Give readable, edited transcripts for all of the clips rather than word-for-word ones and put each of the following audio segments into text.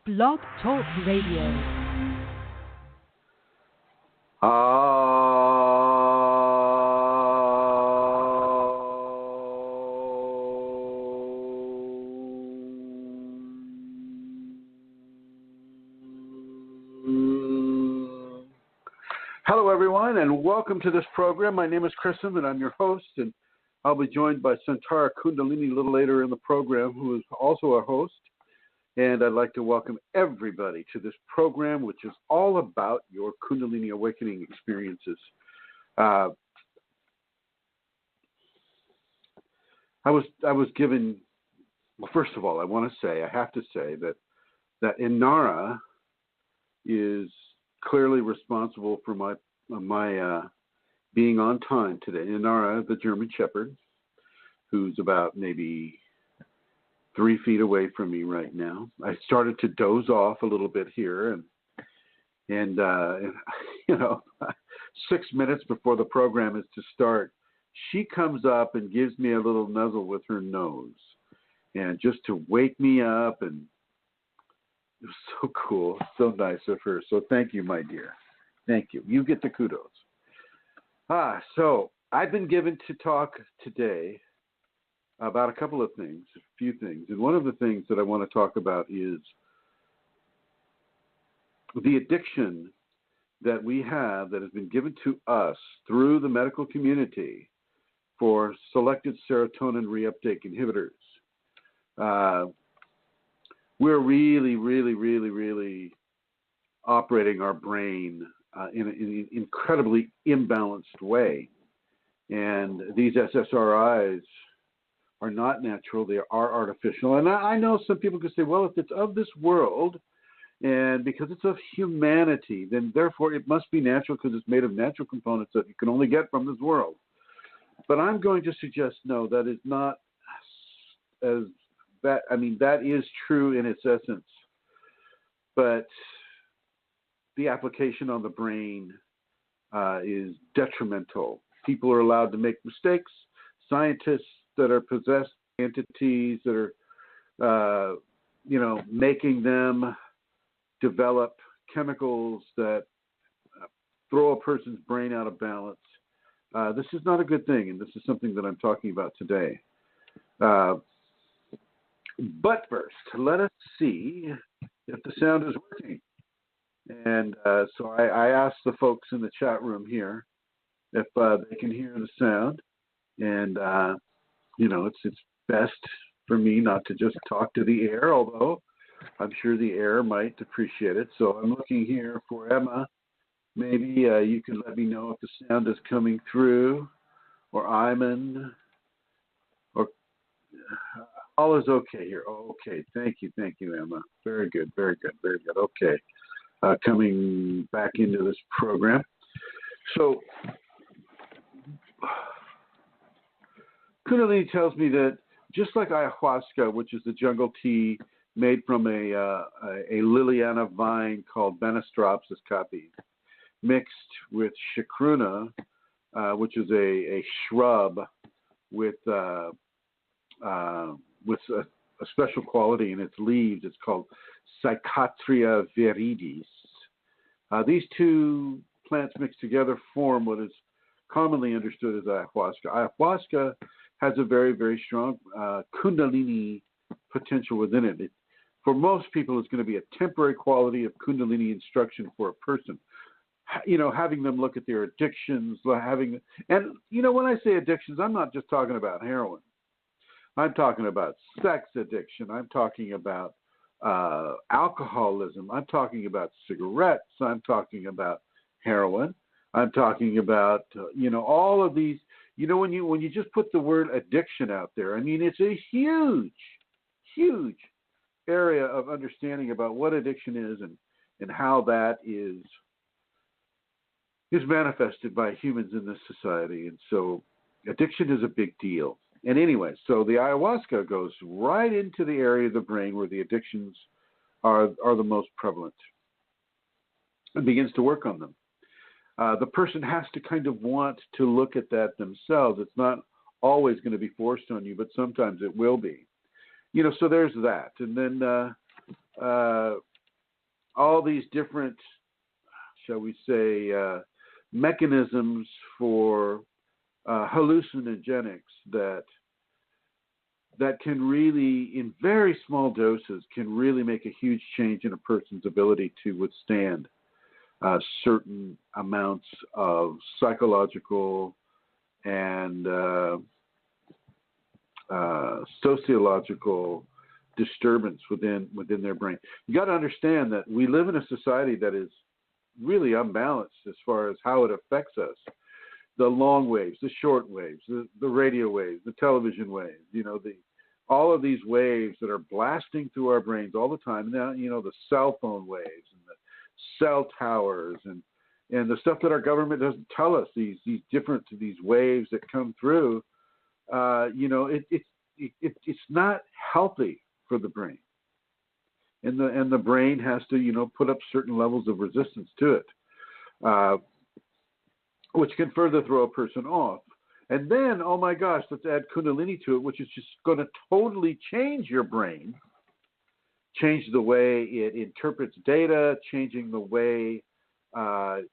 BlogTalk Radio. Hello, everyone, and welcome to this program. My name is Chrism, and I'm your host, and I'll be joined by Santara Kundalini a little later in the program, who is also a host. And I'd like to welcome everybody to this program, which is all about your Kundalini awakening experiences. I was given, well, first of all, I have to say that Inara is clearly responsible for my being on time today. Inara, the German Shepherd, who's about maybe 3 feet away from me right now. I started to doze off a little bit here, and 6 minutes before the program is to start, she comes up and gives me a little nuzzle with her nose, and just to wake me up, and it was so cool, so nice of her. So thank you, my dear. Thank you. You get the kudos. So I've been given to talk today about a couple of things, a few things. And one of the things that I want to talk about is the addiction that we have that has been given to us through the medical community for selected serotonin reuptake inhibitors. We're really operating our brain in an incredibly imbalanced way. And these SSRIs are not natural, they are artificial. And I know some people could say, well, if it's of this world, and because it's of humanity, then therefore it must be natural because it's made of natural components that you can only get from this world. But I'm going to suggest, no, that is not as that. I mean, that is true in its essence, but the application on the brain is detrimental. People are allowed to make mistakes. Scientists that are possessed entities that are, making them develop chemicals that throw a person's brain out of balance. This is not a good thing, and this is something that I'm talking about today. But first, let us see if the sound is working. And so I asked the folks in the chat room here if they can hear the sound. And, it's best for me not to just talk to the air, although I'm sure the air might appreciate it. So I'm looking here for Emma. Maybe you can let me know if the sound is coming through, or Iman, or all is okay here. Oh, okay, thank you, Emma. Very good. Okay, coming back into this program. So Kunalini tells me that just like ayahuasca, which is the jungle tea made from a Liliana vine called Benestropsis capi, mixed with chacruna, which is a shrub with a special quality in its leaves. It's called Psychotria viridis. These two plants mixed together form what is commonly understood as ayahuasca. Ayahuasca has a very, very strong Kundalini potential within it. For most people, it's going to be a temporary quality of Kundalini instruction for a person. Having them look at their addictions, when I say addictions, I'm not just talking about heroin. I'm talking about sex addiction. I'm talking about alcoholism. I'm talking about cigarettes. I'm talking about heroin. I'm talking about, all of these. When you just put the word addiction out there, I mean, it's a huge area of understanding about what addiction is and how that is manifested by humans in this society. And so addiction is a big deal. And anyway, so the ayahuasca goes right into the area of the brain where the addictions are the most prevalent and begins to work on them. The person has to kind of want to look at that themselves. It's not always going to be forced on you, but sometimes it will be. So there's that. And then all these different, shall we say, mechanisms for hallucinogenics that can really, in very small doses, can really make a huge change in a person's ability to withstand certain amounts of psychological and sociological disturbance within their brain. You got to understand that we live in a society that is really unbalanced as far as how it affects us. The long waves, the short waves, the radio waves, the television waves, all of these waves that are blasting through our brains all the time. Now, the cell phone waves and the cell towers and the stuff that our government doesn't tell us, these waves that come through, it's not healthy for the brain. And the brain has to, put up certain levels of resistance to it, which can further throw a person off. And then, oh my gosh, let's add Kundalini to it, which is just going to totally change your brain, change the way it interprets data, changing the way the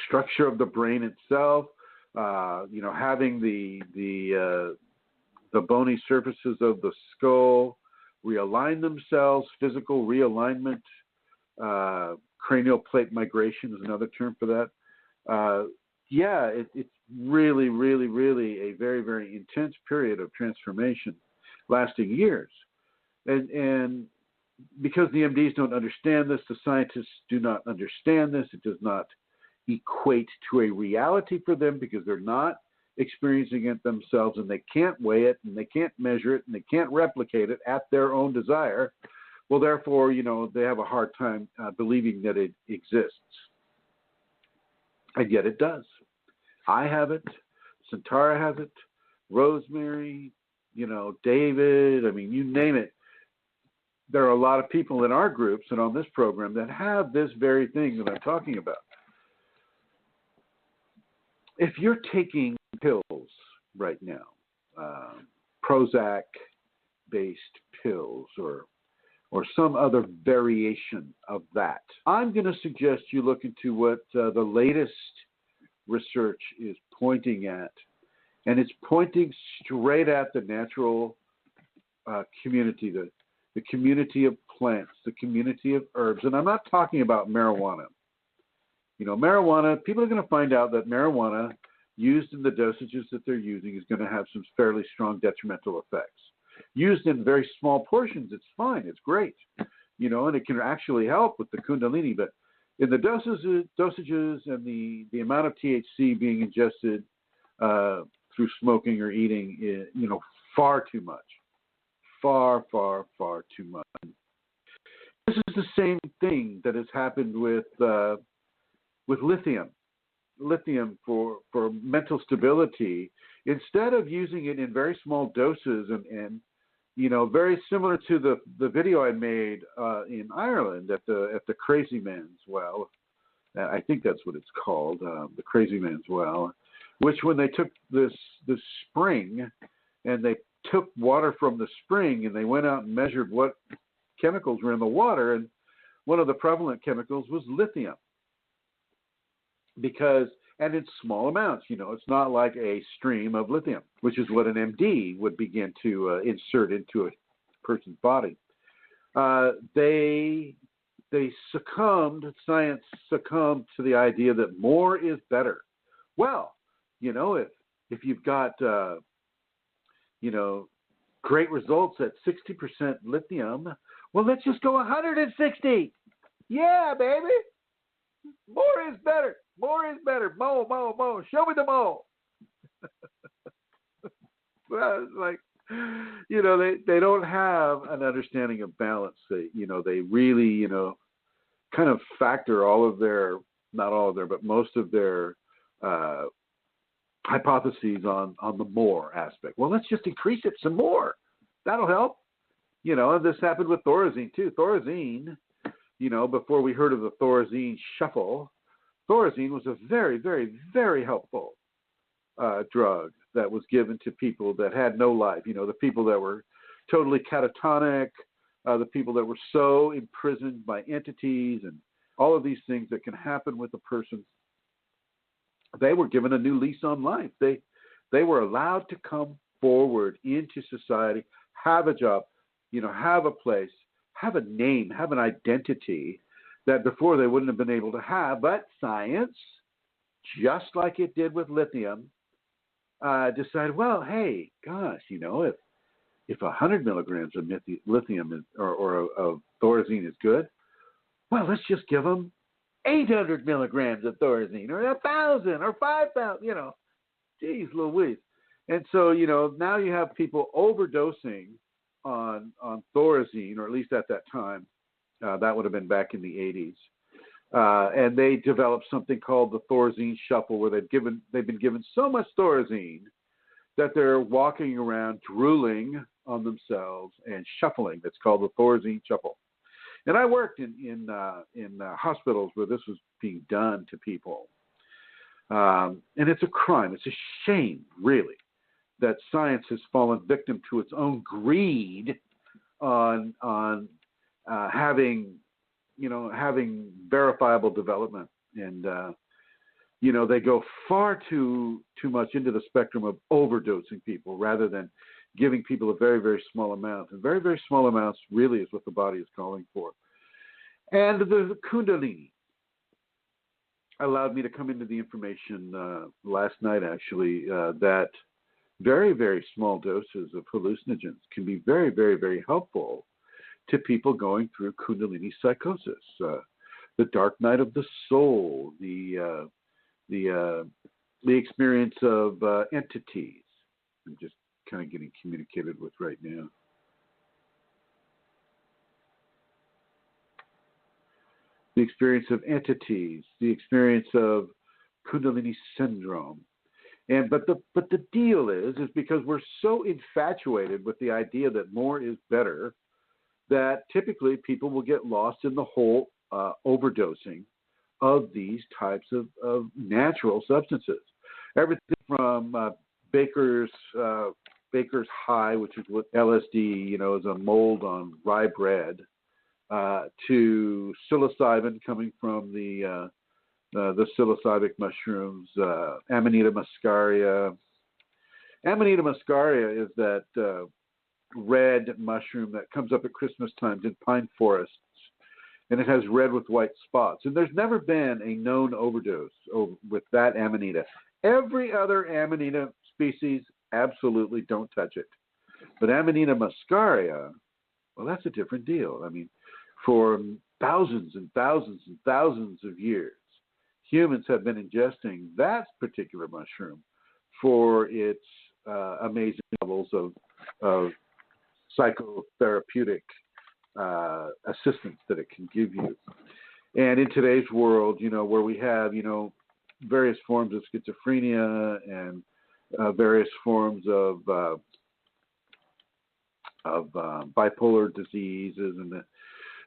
structure of the brain itself, having the bony surfaces of the skull realign themselves, physical realignment, cranial plate migration is another term for that. It's really, really, really a very, very intense period of transformation lasting years. And because the MDs don't understand this, the scientists do not understand this, it does not equate to a reality for them because they're not experiencing it themselves, and they can't weigh it, and they can't measure it, and they can't replicate it at their own desire. Well, therefore, they have a hard time believing that it exists. And yet it does. I have it. Santara has it. Rosemary, David, you name it. There are a lot of people in our groups and on this program that have this very thing that I'm talking about. If you're taking pills right now, Prozac-based pills or some other variation of that, I'm going to suggest you look into what the latest research is pointing at, and it's pointing straight at the natural community, the community of plants, the community of herbs, and I'm not talking about marijuana. Marijuana, people are going to find out that marijuana used in the dosages that they're using is going to have some fairly strong detrimental effects. Used in very small portions, it's fine, it's great, and it can actually help with the Kundalini, but in the dosages and the amount of THC being ingested through smoking or eating, far too much. Far, far, far too much. This is the same thing that has happened with lithium. Lithium for mental stability. Instead of using it in very small doses and very similar to the video I made in Ireland at the Crazy Man's Well. I think that's what it's called, the Crazy Man's Well, which when they took this spring and they took water from the spring and they went out and measured what chemicals were in the water, and one of the prevalent chemicals was lithium. And in small amounts, it's not like a stream of lithium, which is what an MD would begin to insert into a person's body. Science succumbed to the idea that more is better. Well, if you've got, great results at 60% lithium, well, let's just go 160. Yeah, baby. More is better. More is better. Mo. Show me the mo. Well, it's like, they don't have an understanding of balance. They really, kind of factor not all of their, but most of their hypotheses on the more aspect. Well, let's just increase it some more. That'll help. And this happened with Thorazine too. Thorazine, before we heard of the Thorazine shuffle, Thorazine was a very, very, very helpful drug that was given to people that had no life. The people that were totally catatonic, the people that were so imprisoned by entities and all of these things that can happen with a person, they were given a new lease on life. They were allowed to come forward into society, have a job, have a place, have a name, have an identity that before they wouldn't have been able to have. But science, just like it did with lithium, decided, well, hey, gosh, if 100 milligrams of lithium or of thorazine is good, well, let's just give them 800 milligrams of thorazine, or 1,000, or 5,000. Geez Louise. And so, now you have people overdosing on thorazine, or at least at that time. That would have been back in the 80s. And they developed something called the thorazine shuffle, where they've been given so much thorazine that they're walking around drooling on themselves and shuffling. That's called the thorazine shuffle. And I worked in hospitals where this was being done to people. And it's a crime. It's a shame, really, that science has fallen victim to its own greed on having verifiable development. And they go far too much into the spectrum of overdosing people rather than giving people a very, very small amount. And very, very small amounts really is what the body is calling for. And the Kundalini allowed me to come into the information last night, actually, that very, very small doses of hallucinogens can be very, very, very helpful to people going through Kundalini psychosis, the dark night of the soul, the experience of entities. I'm just kind of getting communicated with right now. The experience of entities, the experience of Kundalini syndrome. But the deal is because we're so infatuated with the idea that more is better, that typically people will get lost in the whole overdosing of these types of natural substances. Everything from Baker's High, which is what LSD, is a mold on rye bread, to psilocybin coming from the psilocybic mushrooms, Amanita muscaria. Amanita muscaria is that red mushroom that comes up at Christmas times in pine forests, and it has red with white spots. And there's never been a known overdose with that Amanita. Every other Amanita species, absolutely don't touch it. But Amanita muscaria, well, that's a different deal. I mean, for thousands and thousands and thousands of years, humans have been ingesting that particular mushroom for its amazing levels of psychotherapeutic assistance that it can give you. And in today's world, where we have, various forms of schizophrenia and various forms of bipolar diseases and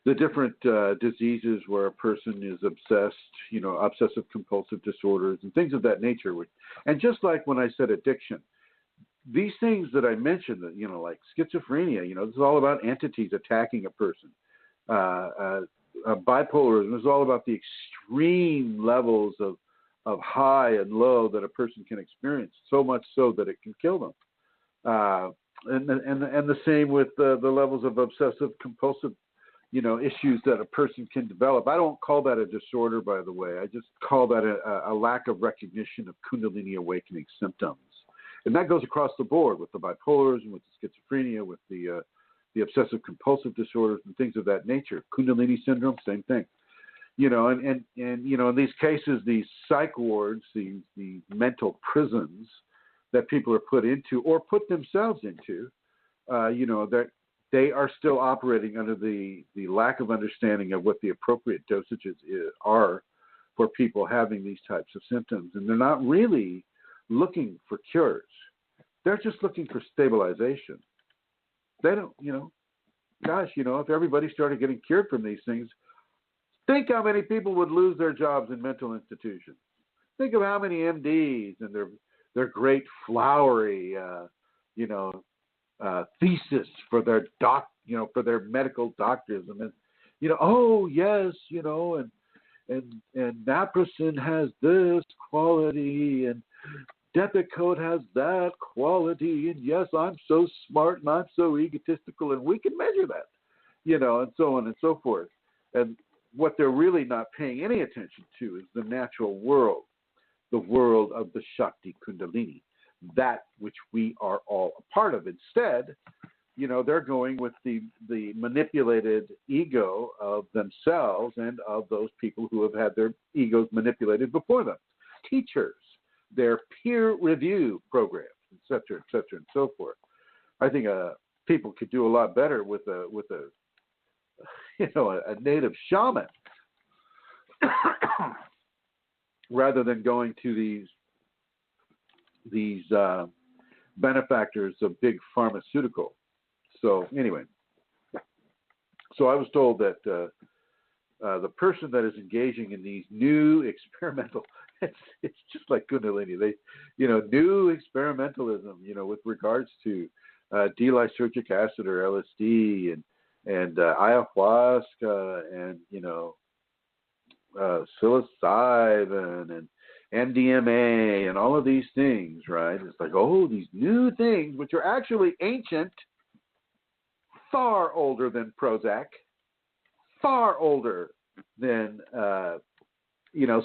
the different diseases where a person is obsessed, obsessive compulsive disorders and things of that nature. And just like when I said addiction, these things that I mentioned, that, like schizophrenia, this is all about entities attacking a person. Bipolarism is all about the extreme levels of high and low that a person can experience, so much so that it can kill them. And the same with the levels of obsessive compulsive issues that a person can develop. I don't call that a disorder, by the way. I just call that a lack of recognition of Kundalini awakening symptoms. And that goes across the board with the bipolarism, with the schizophrenia, with the obsessive compulsive disorders and things of that nature. Kundalini syndrome, same thing. And in these cases, these psych wards, these mental prisons that people are put into or put themselves into, that they are still operating under the lack of understanding of what the appropriate dosages are for people having these types of symptoms. And they're not really looking for cures. They're just looking for stabilization. They don't, if everybody started getting cured from these things, think how many people would lose their jobs in mental institutions. Think of how many MDs and their great flowery, thesis for their for their medical doctors, and then, oh yes, and naproxen has this quality, and Depakote has that quality, and yes, I'm so smart and I'm so egotistical, and we can measure that, and so on and so forth. And what they're really not paying any attention to is the natural world, the world of the Shakti Kundalini, that which we are all a part of. Instead, they're going with the manipulated ego of themselves and of those people who have had their egos manipulated before them. Teachers, their peer review programs, et cetera, and so forth. I think people could do a lot better with a native shaman rather than going to these benefactors of big pharmaceutical. So anyway, so I was told that the person that is engaging in these new experimental, it's just like Kundalini, new experimentalism, with regards to D-lysergic acid or LSD and ayahuasca and psilocybin and MDMA and all of these things, right? It's like, oh, these new things, which are actually ancient, far older than Prozac, far older than,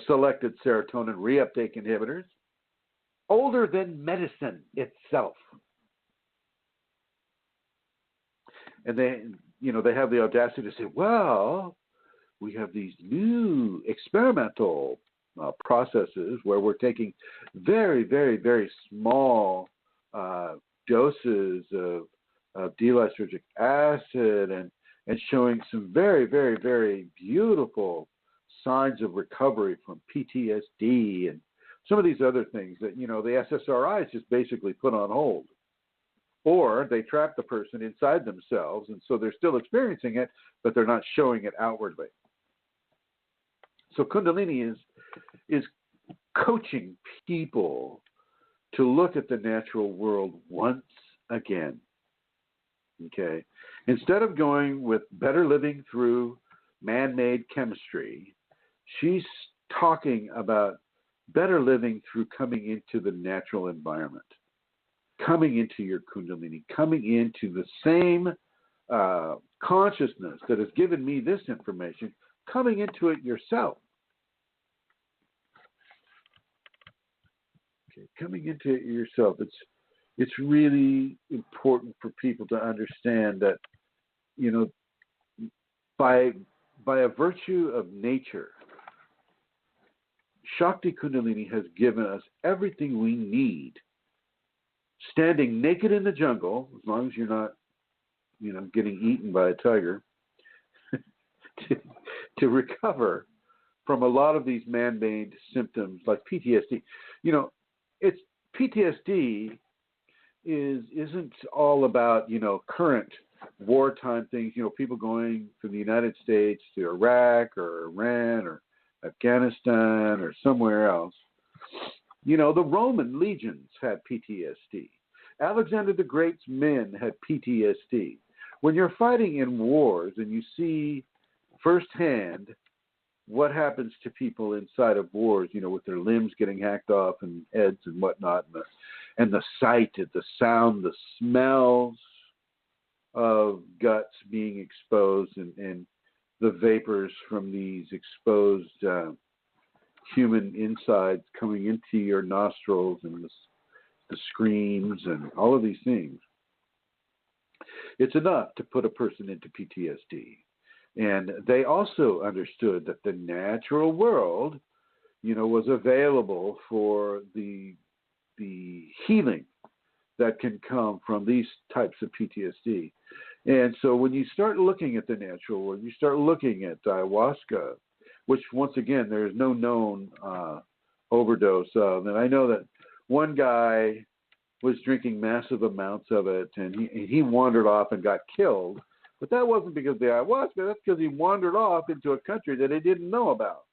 selected serotonin reuptake inhibitors, older than medicine itself. And they have the audacity to say, well, we have these new experimental processes where we're taking very, very, very small doses of D-lysergic acid and showing some very, very, very beautiful signs of recovery from PTSD and some of these other things that, the SSRIs just basically put on hold. Or they trap the person inside themselves, and so they're still experiencing it, but they're not showing it outwardly. So Kundalini is coaching people to look at the natural world once again. Okay? Instead of going with better living through man-made chemistry, she's talking about better living through coming into the natural environment, coming into your Kundalini, coming into the same consciousness that has given me this information, coming into it yourself. Okay, coming into it yourself. It's really important for people to understand that, by a virtue of nature, Shakti Kundalini has given us everything we need, standing naked in the jungle, as long as you're not, getting eaten by a tiger, to recover from a lot of these man-made symptoms like PTSD. It's PTSD isn't all about, current wartime things, people going from the United States to Iraq or Iran or Afghanistan or somewhere else. The Roman legions had PTSD. Alexander the Great's men had PTSD. When you're fighting in wars and you see firsthand what happens to people inside of wars, with their limbs getting hacked off and heads and whatnot, and the sight, the sound, the smells of guts being exposed and the vapors from these exposed human insides coming into your nostrils and the screams and all of these things. It's enough to put a person into PTSD. And they also understood that the natural world, was available for the healing that can come from these types of PTSD. And so when you start looking at the natural world, you start looking at ayahuasca, which once again, there is no known overdose of. And I know that one guy was drinking massive amounts of it, and he wandered off and got killed. But that wasn't because of the ayahuasca. That's because he wandered off into a country that he didn't know about.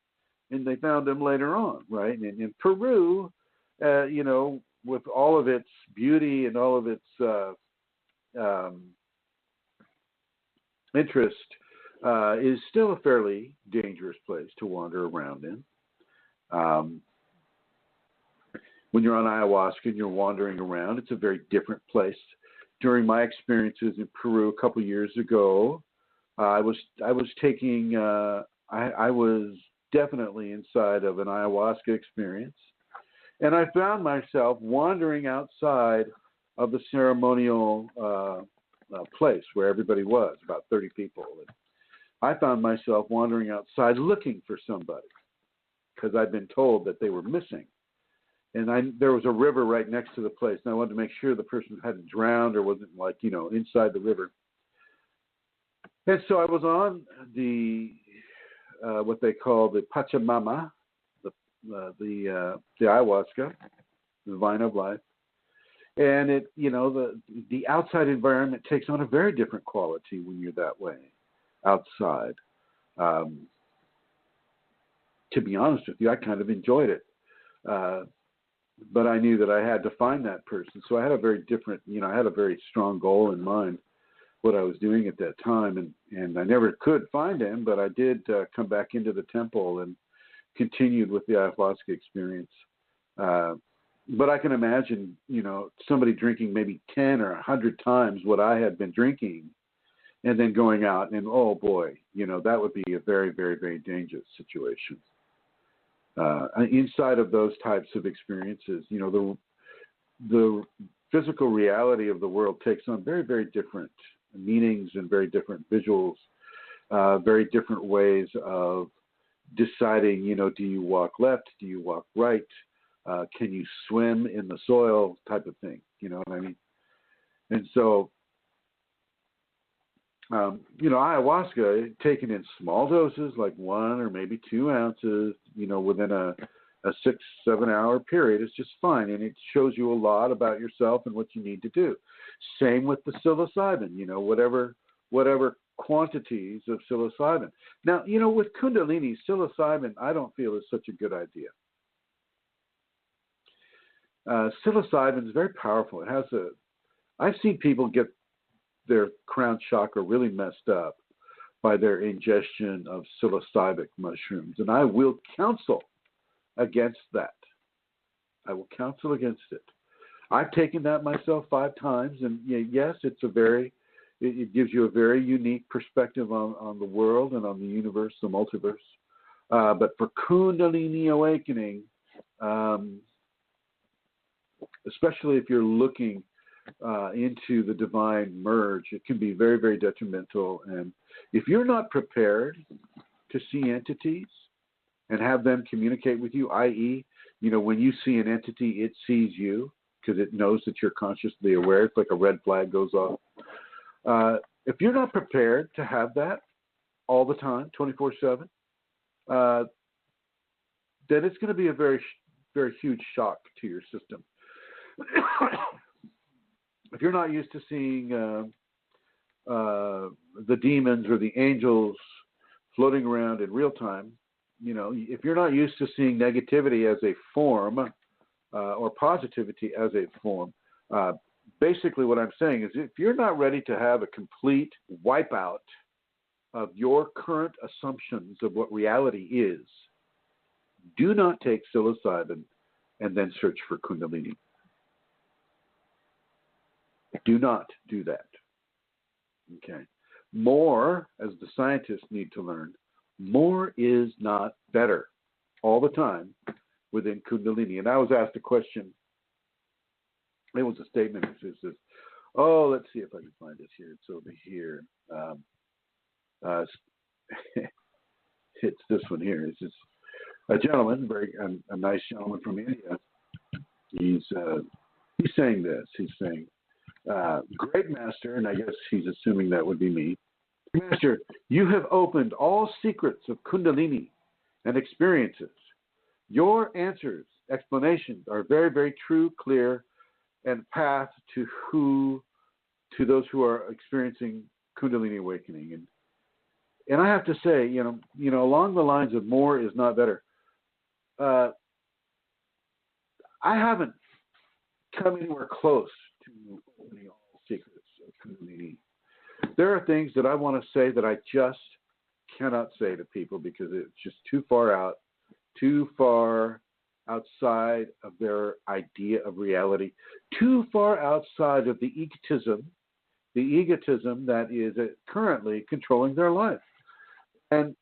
And they found him later on, right? And in Peru, with all of its beauty and all of its interest is still a fairly dangerous place to wander around in. When you're on ayahuasca and you're wandering around, it's a very different place. During my experiences in Peru a couple years ago, I was taking I was definitely inside of an ayahuasca experience, and I found myself wandering outside of the ceremonial place where everybody was, about 30 people. And I found myself wandering outside looking for somebody because I'd been told that they were missing. And there was a river right next to the place, and I wanted to make sure the person hadn't drowned or wasn't, like, inside the river. And so I was on the what they call the Pachamama, the ayahuasca, the vine of life, and it, the outside environment takes on a very different quality when you're that way outside. To be honest with you, I kind of enjoyed it. But I knew that I had to find that person. So I had a very different, I had a very strong goal in mind, what I was doing at that time. And I never could find him, but I did come back into the temple and continued with the ayahuasca experience. But I can imagine, somebody drinking maybe 10 or 100 times what I had been drinking and then going out and, oh boy, that would be a very, very, very dangerous situation. Inside of those types of experiences, the physical reality of the world takes on very, very different meanings and very different visuals, very different ways of deciding, do you walk left? Do you walk right? Can you swim in the soil type of thing? You know what I mean? And so, ayahuasca taken in small doses, like 1 or maybe 2 ounces, within a 6-7 hour period is just fine. And it shows you a lot about yourself and what you need to do. Same with the psilocybin, whatever quantities of psilocybin. Now, with Kundalini, psilocybin, I don't feel is such a good idea. Psilocybin is very powerful. I've seen people get their crown chakra really messed up by their ingestion of psilocybic mushrooms. And I will counsel against that. I will counsel against it. I've taken that myself 5 times, and yes, it gives you a very unique perspective on the world and on the universe, the multiverse. But for Kundalini awakening, especially if you're looking into the divine merge, it can be very, very detrimental. And if you're not prepared to see entities and have them communicate with you, i.e., when you see an entity, it sees you because it knows that you're consciously aware. It's like a red flag goes off. If you're not prepared to have that all the time, 24/7, then it's going to be a very, very huge shock to your system. If you're not used to seeing the demons or the angels floating around in real time, if you're not used to seeing negativity as a form or positivity as a form, basically what I'm saying is if you're not ready to have a complete wipeout of your current assumptions of what reality is, do not take psilocybin and then search for Kundalini. Do not do that. Okay. More, as the scientists need to learn, more is not better all the time within Kundalini. And I was asked a question. It was a statement. It says, let's see if I can find this here. It's over here. It's this one here. It's just a gentleman, a nice gentleman from India. He's saying this. He's saying, great master, and I guess he's assuming that would be me. Master, you have opened all secrets of Kundalini and experiences. Your answers, explanations are very, very true, clear, and path to those who are experiencing Kundalini awakening. And I have to say, along the lines of more is not better. I haven't come anywhere close to opening all secrets of Kundalini. There are things that I want to say that I just cannot say to people because it's just too far out, too far outside of their idea of reality, too far outside of the egotism that is currently controlling their life. And,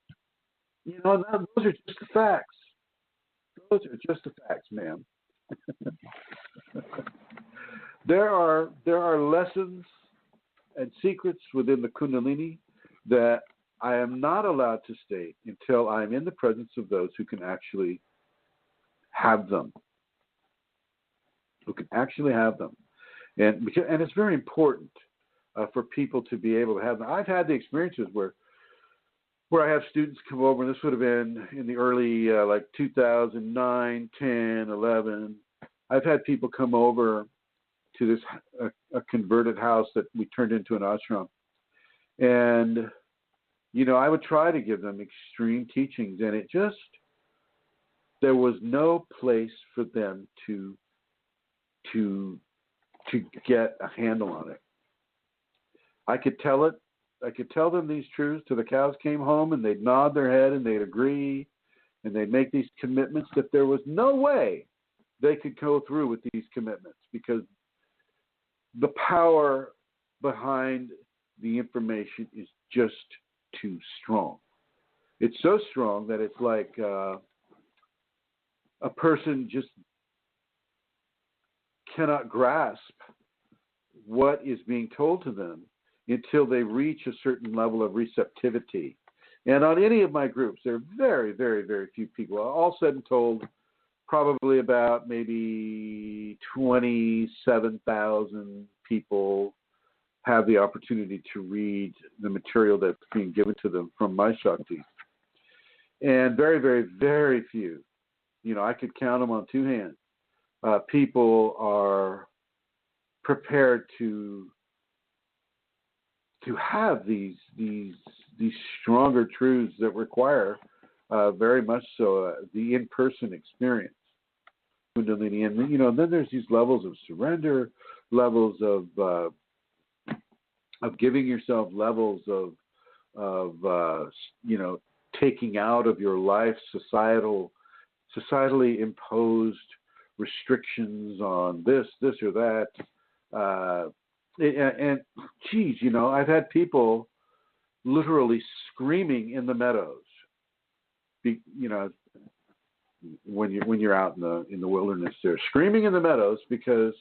you know, those are just the facts. Those are just the facts, ma'am. There are lessons and secrets within the Kundalini that I am not allowed to state until I'm in the presence of those who can actually have them. And it's very important for people to be able to have them. I've had the experiences where I have students come over, and this would have been in the early, like 2009, 10, 11. I've had people come over to this a converted house that we turned into an ashram. And, you know, I would try to give them extreme teachings, and there was no place for them to get a handle on it. I could tell them these truths till the cows came home, and they'd nod their head and they'd agree and they'd make these commitments that there was no way they could go through with these commitments because the power behind the information is just too strong. It's so strong that it's like a person just cannot grasp what is being told to them until they reach a certain level of receptivity. And on any of my groups, there are very, very, very few people. All said and told, probably about maybe 27,000 people have the opportunity to read the material that's being given to them from my Shakti. And very, very, very few, you know, I could count them on two hands. People are prepared to have these stronger truths that require very much so the in-person experience. Kundalini, and you know, then there's these levels of surrender, levels of giving yourself, levels of you know, taking out of your life societally imposed restrictions on this or that. And geez, you know, I've had people literally screaming in the meadows. You know, when you're out in the wilderness, they're screaming in the meadows because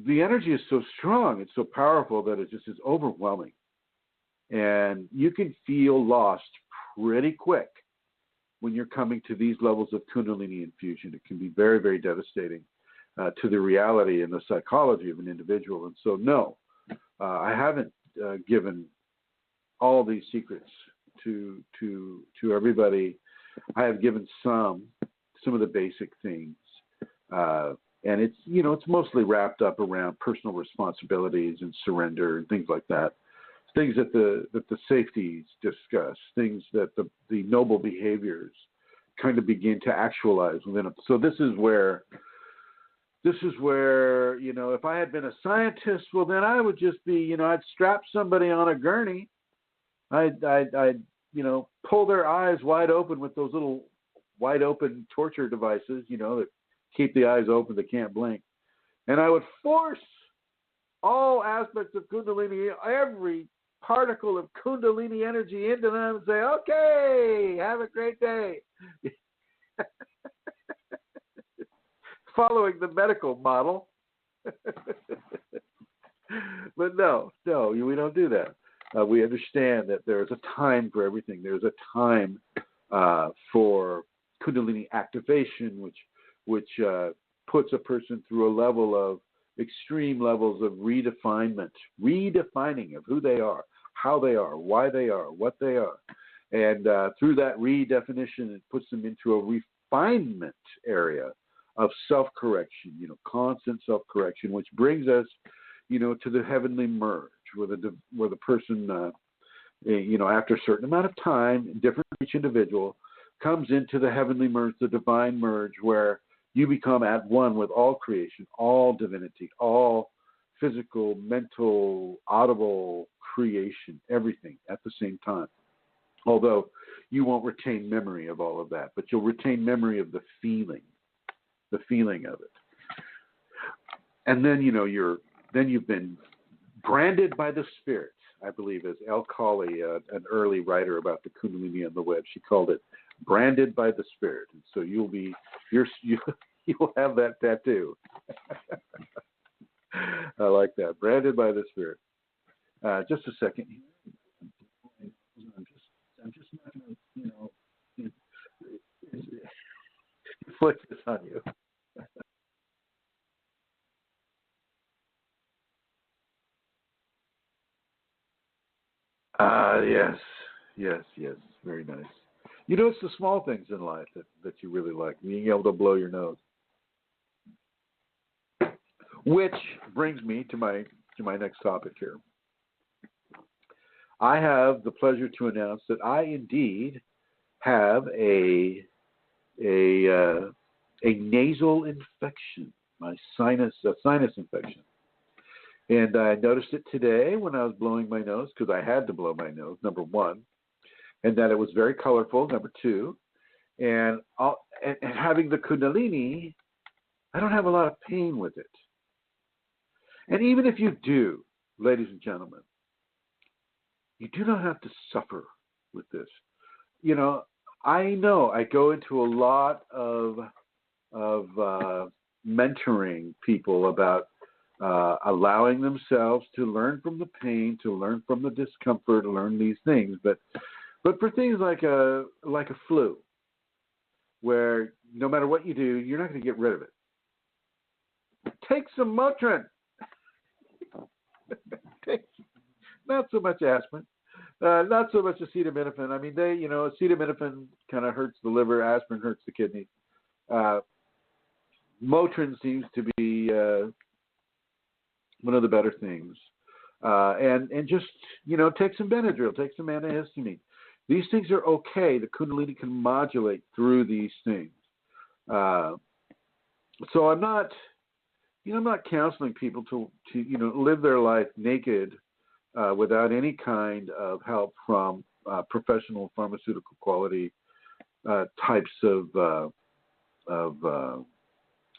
the energy is so strong, it's so powerful that it just is overwhelming, and you can feel lost pretty quick when you're coming to these levels of Kundalini infusion. It can be very, very devastating to the reality and the psychology of an individual. And so, no, I haven't given all these secrets to everybody. I have given some of the basic things, and it's, you know, it's mostly wrapped up around personal responsibilities and surrender and things like that. Things that the safeties discuss, things that the noble behaviors kind of begin to actualize within them. So this is where, you know, if I had been a scientist, well, then I would just be, you know, I'd strap somebody on a gurney. I'd you know, pull their eyes wide open with those little wide open torture devices, you know, that keep the eyes open, they can't blink. And I would force all aspects of Kundalini, every particle of Kundalini energy into them and say, okay, have a great day. Following the medical model. But no, we don't do that. We understand that there is a time for everything. There's a time for Kundalini activation, which puts a person through a level of extreme levels of redefining of who they are, how they are, why they are, what they are. And through that redefinition, it puts them into a refinement area of self-correction, you know, constant self-correction, which brings us, you know, to the heavenly merge, where the person, you know, after a certain amount of time, different for each individual, comes into the heavenly merge, the divine merge, where you become at one with all creation, all divinity, all physical, mental, audible creation, everything at the same time. Although you won't retain memory of all of that, but you'll retain memory of the feeling of it. And then, you've been branded by the spirit, I believe, as Elle Colley, an early writer about the Kundalini on the web, she called it branded by the spirit. And so you'll have that tattoo. I like that. Branded by the spirit. Just a second. I'm just not going to, inflict this on you. Yes. Very nice. It's the small things in life that you really like. Being able to blow your nose. Which brings me to my next topic here. I have the pleasure to announce that I indeed have a nasal infection, a sinus infection. And I noticed it today when I was blowing my nose, because I had to blow my nose, number one, and that it was very colorful, number two. And having the Kunalini, I don't have a lot of pain with it. And even if you do, ladies and gentlemen, you do not have to suffer with this. I know I go into a lot of mentoring people about allowing themselves to learn from the pain, to learn from the discomfort, to learn these things. But for things like a flu, where no matter what you do, you're not going to get rid of it. Take some Motrin. Not so much aspirin, not so much acetaminophen. I mean, acetaminophen kind of hurts the liver, aspirin hurts the kidney. Motrin seems to be one of the better things. And just, take some Benadryl, take some antihistamine. These things are okay. The Kundalini can modulate through these things. So I'm not counseling people to live their life naked without any kind of help from professional pharmaceutical quality types of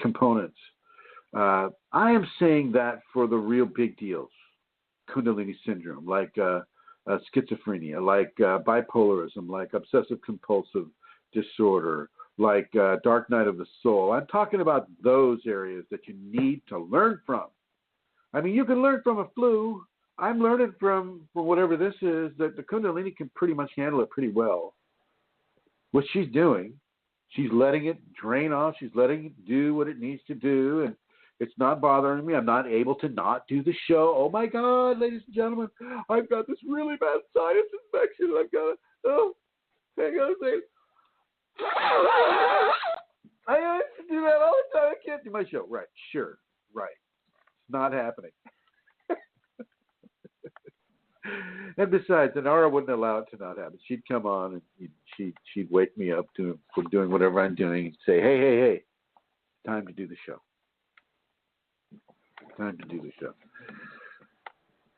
components. I am saying that for the real big deals, Kundalini syndrome, like schizophrenia, like bipolarism, like obsessive compulsive disorder, like dark night of the soul. I'm talking about those areas that you need to learn from. I mean, you can learn from a flu. I'm learning from whatever this is, that the Kundalini can pretty much handle it pretty well. What she's doing, she's letting it drain off. She's letting it do what it needs to do, and it's not bothering me. I'm not able to not do the show. Oh, my God, ladies and gentlemen, I've got this really bad sinus infection. Hang on a second. I used to do that all the time. I can't do my show. Right, sure, right. It's not happening. And besides, Anara wouldn't allow it to not happen. She'd come on and she'd wake me up from doing whatever I'm doing and say, hey, time to do the show. Time to do the show.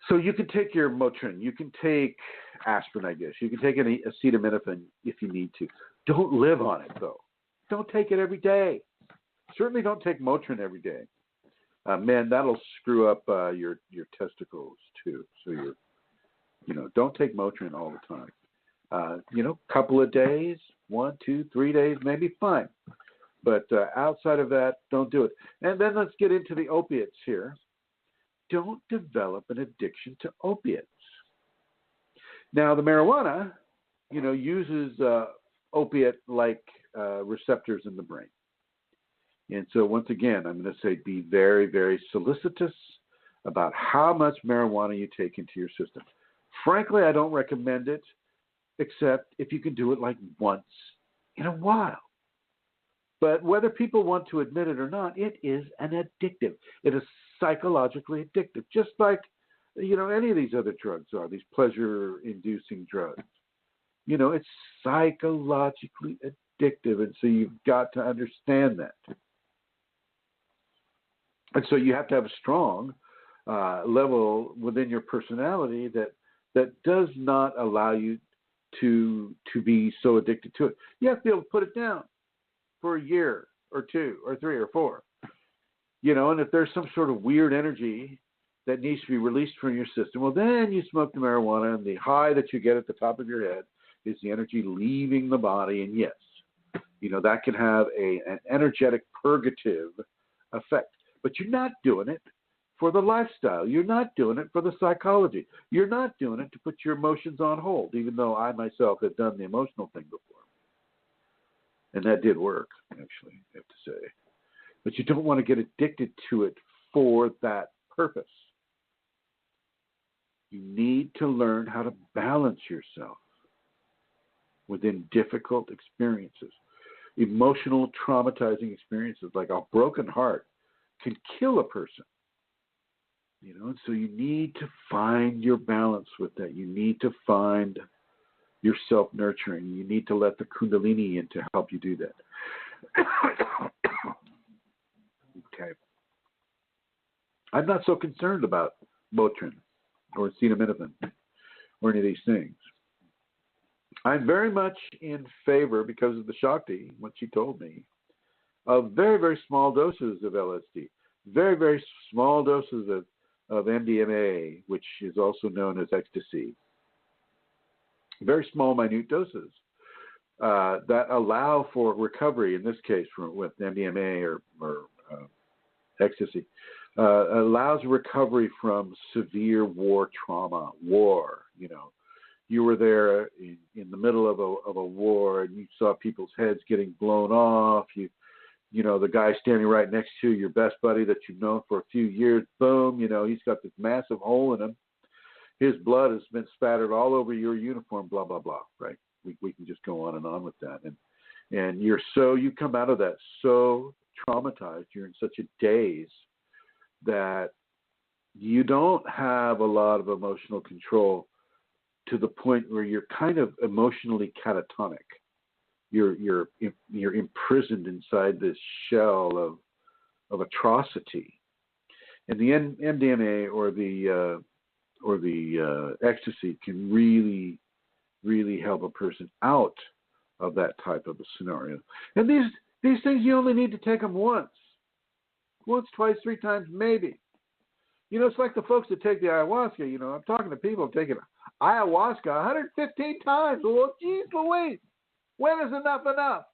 So you can take your Motrin. You can take aspirin, I guess. You can take any acetaminophen if you need to. Don't live on it, though. Don't take it every day. Certainly don't take Motrin every day. Man, that'll screw up your testicles, too. So don't take Motrin all the time. Couple of days, 1, 2, 3 days, maybe fine. But outside of that, don't do it. And then let's get into the opiates here. Don't develop an addiction to opiates. Now, the marijuana, uses opiate-like receptors in the brain. And so once again, I'm going to say be very, very solicitous about how much marijuana you take into your system. Frankly, I don't recommend it, except if you can do it like once in a while. But whether people want to admit it or not, it is an addictive. It is psychologically addictive, just like, any of these other drugs are, these pleasure-inducing drugs. It's psychologically addictive, and so you've got to understand that. And so you have to have a strong level within your personality that does not allow you to be so addicted to it. You have to be able to put it down for a year or 2 or 3 or 4. And if there's some sort of weird energy that needs to be released from your system, well, then you smoke the marijuana, and the high that you get at the top of your head is the energy leaving the body. And yes, that can have an energetic purgative effect. But you're not doing it for the lifestyle. You're not doing it for the psychology. You're not doing it to put your emotions on hold, even though I myself have done the emotional thing before. And that did work, actually, I have to say. But you don't want to get addicted to it for that purpose. You need to learn how to balance yourself within difficult experiences. Emotional, traumatizing experiences like a broken heart can kill a person. And so you need to find your balance with that. You need to find your self-nurturing. You need to let the Kundalini in to help you do that. Okay. I'm not so concerned about Motrin or acetaminophen or any of these things. I'm very much in favor, because of the Shakti, what she told me, of very, very small doses of LSD, very, very small doses of MDMA, which is also known as ecstasy. Very small, minute doses that allow for recovery, in this case with MDMA or ecstasy, allows recovery from severe war trauma. You were there in the middle of a war, and you saw people's heads getting blown off. The guy standing right next to you, your best buddy that you've known for a few years, boom, he's got this massive hole in him. His blood has been spattered all over your uniform, blah, blah, blah, right? We can just go on with that. And you come out of that so traumatized, you're in such a daze that you don't have a lot of emotional control, to the point where you're kind of emotionally catatonic. You're imprisoned inside this shell of atrocity. And the MDMA or the ecstasy can really, really help a person out of that type of a scenario. And these things, you only need to take them once, twice, 3 times, maybe. It's like the folks that take the ayahuasca. I'm talking to people taking ayahuasca 115 times. Well, geez Louise, when is enough enough?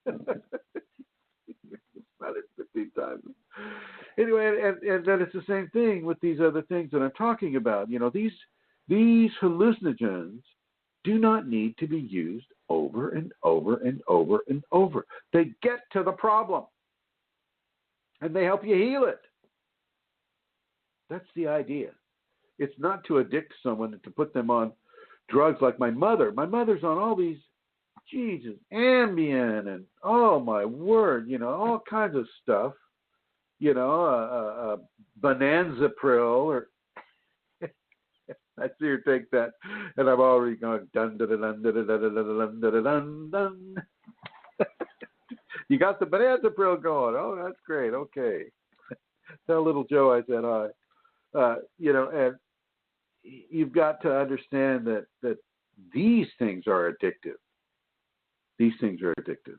115 times. Anyway, and then it's the same thing with these other things that I'm talking about. These hallucinogens do not need to be used over and over and over and over. They get to the problem, and they help you heal it. That's the idea. It's not to addict someone and to put them on drugs like my mother. My mother's on all these, Jesus, Ambien and, oh my word, all kinds of stuff. Bonanzapril, or I see her take that, and I'm already going dun dun dun dun dun dun dun dun dun dun. You got the Bonanzapril going. Oh, that's great. Okay. Tell little Joe I said hi. And you've got to understand that these things are addictive. These things are addictive.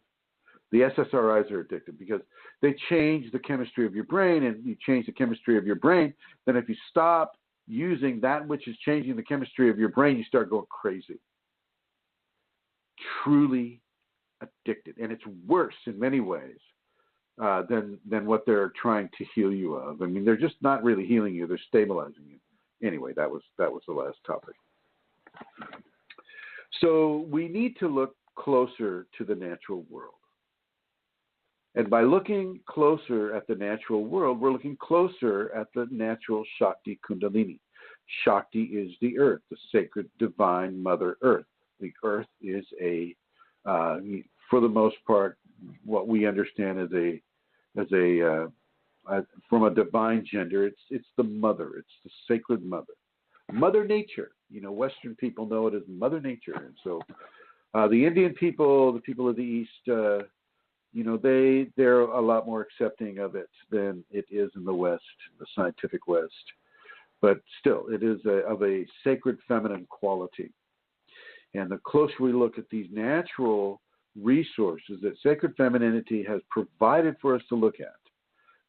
The SSRIs are addictive because they change the chemistry of your brain, and you change the chemistry of your brain. Then if you stop using that which is changing the chemistry of your brain, you start going crazy. Truly addicted. And it's worse in many ways than what they're trying to heal you of. I mean, they're just not really healing you. They're stabilizing you. Anyway, that was the last topic. So we need to look closer to the natural world. And by looking closer at the natural world, we're looking closer at the natural Shakti Kundalini. Shakti is the earth, the sacred divine Mother Earth. The earth is for the most part, what we understand as from a divine gender, it's the mother, it's the sacred mother. Mother Nature, Western people know it as Mother Nature. And so the Indian people, the people of the East, they're a lot more accepting of it than it is in the West, the scientific West. But still, it is of a sacred feminine quality. And the closer we look at these natural resources that sacred femininity has provided for us to look at,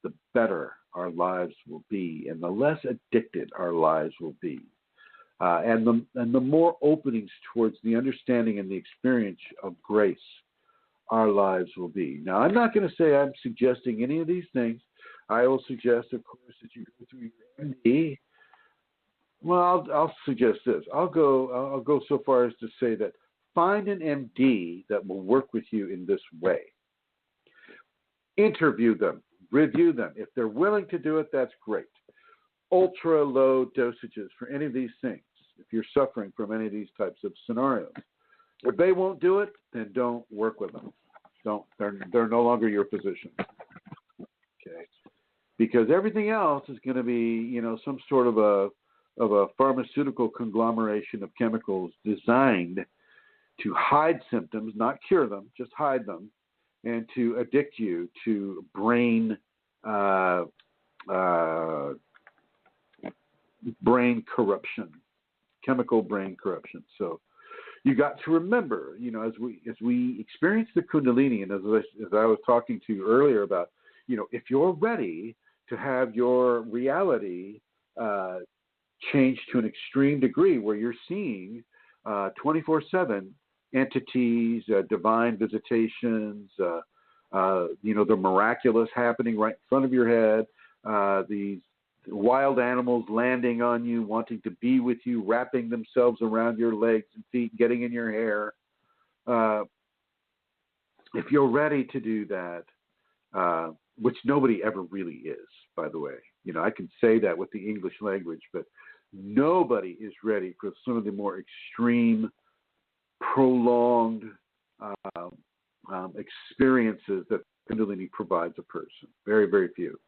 the better our lives will be, and the less addicted our lives will be, and the more openings towards the understanding and the experience of grace our lives will be. Now, I'm not going to say I'm suggesting any of these things. I will suggest, of course, that you go through your MD. Well, I'll suggest this. I'll go so far as to say that find an MD that will work with you in this way. Interview them, review them. If they're willing to do it, that's great. Ultra low dosages for any of these things, if you're suffering from any of these types of scenarios. If they won't do it, then don't work with them. They're no longer your physician. Okay, because everything else is going to be, some sort of a pharmaceutical conglomeration of chemicals designed to hide symptoms, not cure them, just hide them, and to addict you to brain corruption, chemical brain corruption. So you got to remember, as we experience the Kundalini, and as I was talking to you earlier about, if you're ready to have your reality change to an extreme degree where you're seeing 24/7 entities, divine visitations, the miraculous happening right in front of your head, these wild animals landing on you, wanting to be with you, wrapping themselves around your legs and feet, getting in your hair. If you're ready to do that, which nobody ever really is, by the way. I can say that with the English language, but nobody is ready for some of the more extreme, prolonged experiences that Kundalini provides a person. Very, very few.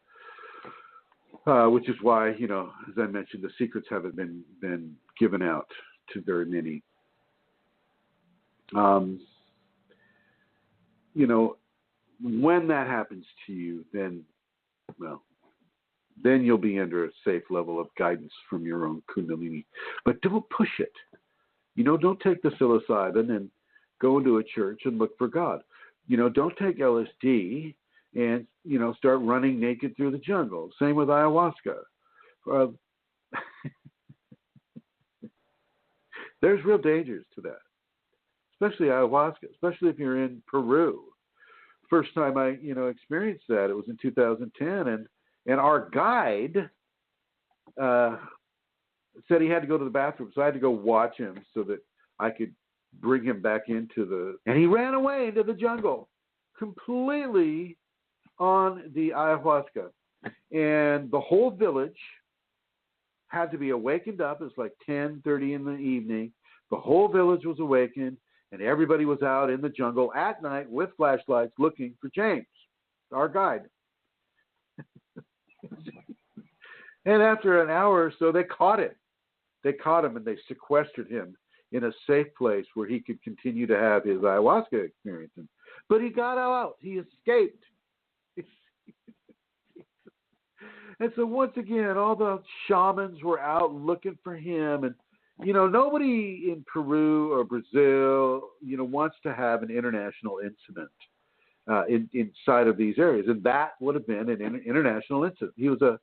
Which is why, as I mentioned, the secrets haven't been given out to very many. When that happens to you, then you'll be under a safe level of guidance from your own Kundalini. But don't push it. Don't take the psilocybin and go into a church and look for God. Don't take LSD and, start running naked through the jungle. Same with ayahuasca. There's real dangers to that, especially ayahuasca, especially if you're in Peru. First time I, experienced that, it was in 2010, and our guide said he had to go to the bathroom, so I had to go watch him so that I could bring him back into and he ran away into the jungle, completely on the ayahuasca. And the whole village had to be awakened up. It was like 10:30 in the evening. The whole village was awakened, and everybody was out in the jungle at night with flashlights looking for James, our guide. And after an hour or so, they caught him. They caught him and they sequestered him in a safe place where he could continue to have his ayahuasca experience. But he got out. He escaped. And so once again, all the shamans were out looking for him. And, nobody in Peru or Brazil, wants to have an international incident inside of these areas. And that would have been an international incident. He was a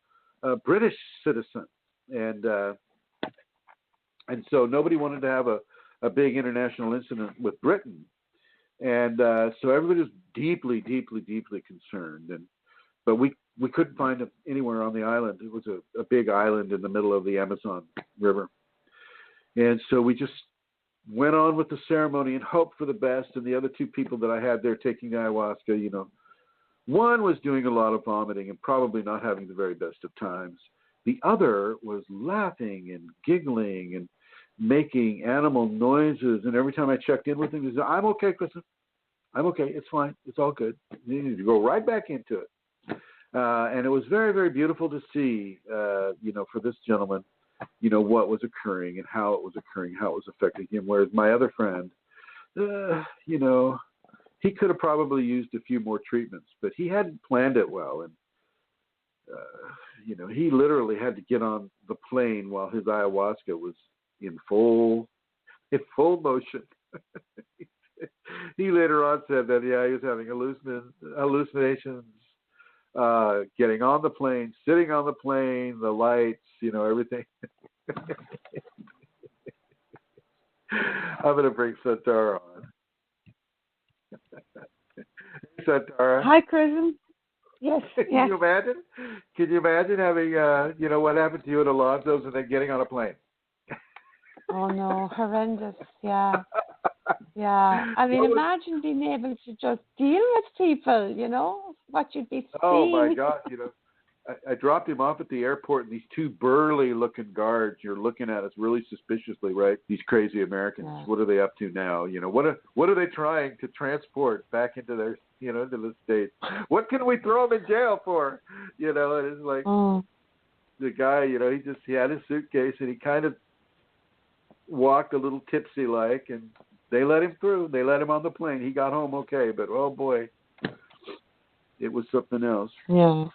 British citizen. And so nobody wanted to have a big international incident with Britain. And so everybody was deeply, deeply, deeply concerned. But we couldn't find him anywhere on the island. It was a big island in the middle of the Amazon River. And so we just went on with the ceremony and hoped for the best. And the other two people that I had there taking ayahuasca, one was doing a lot of vomiting and probably not having the very best of times. The other was laughing and giggling and making animal noises. And every time I checked in with him, he said, "I'm okay, Chrism. I'm okay. It's fine. It's all good." You need to go right back into it. And it was very, very beautiful to see, for this gentleman, what was occurring and how it was occurring, how it was affecting him. Whereas my other friend, he could have probably used a few more treatments, but he hadn't planned it well. And, he literally had to get on the plane while his ayahuasca was in full motion. He later on said that, he was having hallucinations, getting on the plane, sitting on the plane, the lights, everything. I'm going to bring Santara on. Hey, Santara. Hi, Chrism. Yes. Can you imagine? Can you imagine having, what happened to you at Alonzo's and then getting on a plane? Oh, no, horrendous. Yeah. Yeah. I mean, imagine being able to just deal with people, what you'd be seeing. Oh, my God. I dropped him off at the airport, and these two burly-looking guards you're looking at us really suspiciously, right? These crazy Americans. Yeah. What are they up to now? What are they trying to transport back into their, into the States? What can we throw them in jail for? And it's like the guy, he had his suitcase, and he kind of walked a little tipsy-like, and they let him through. They let him on the plane. He got home okay, but, oh, boy, it was something else. Yeah.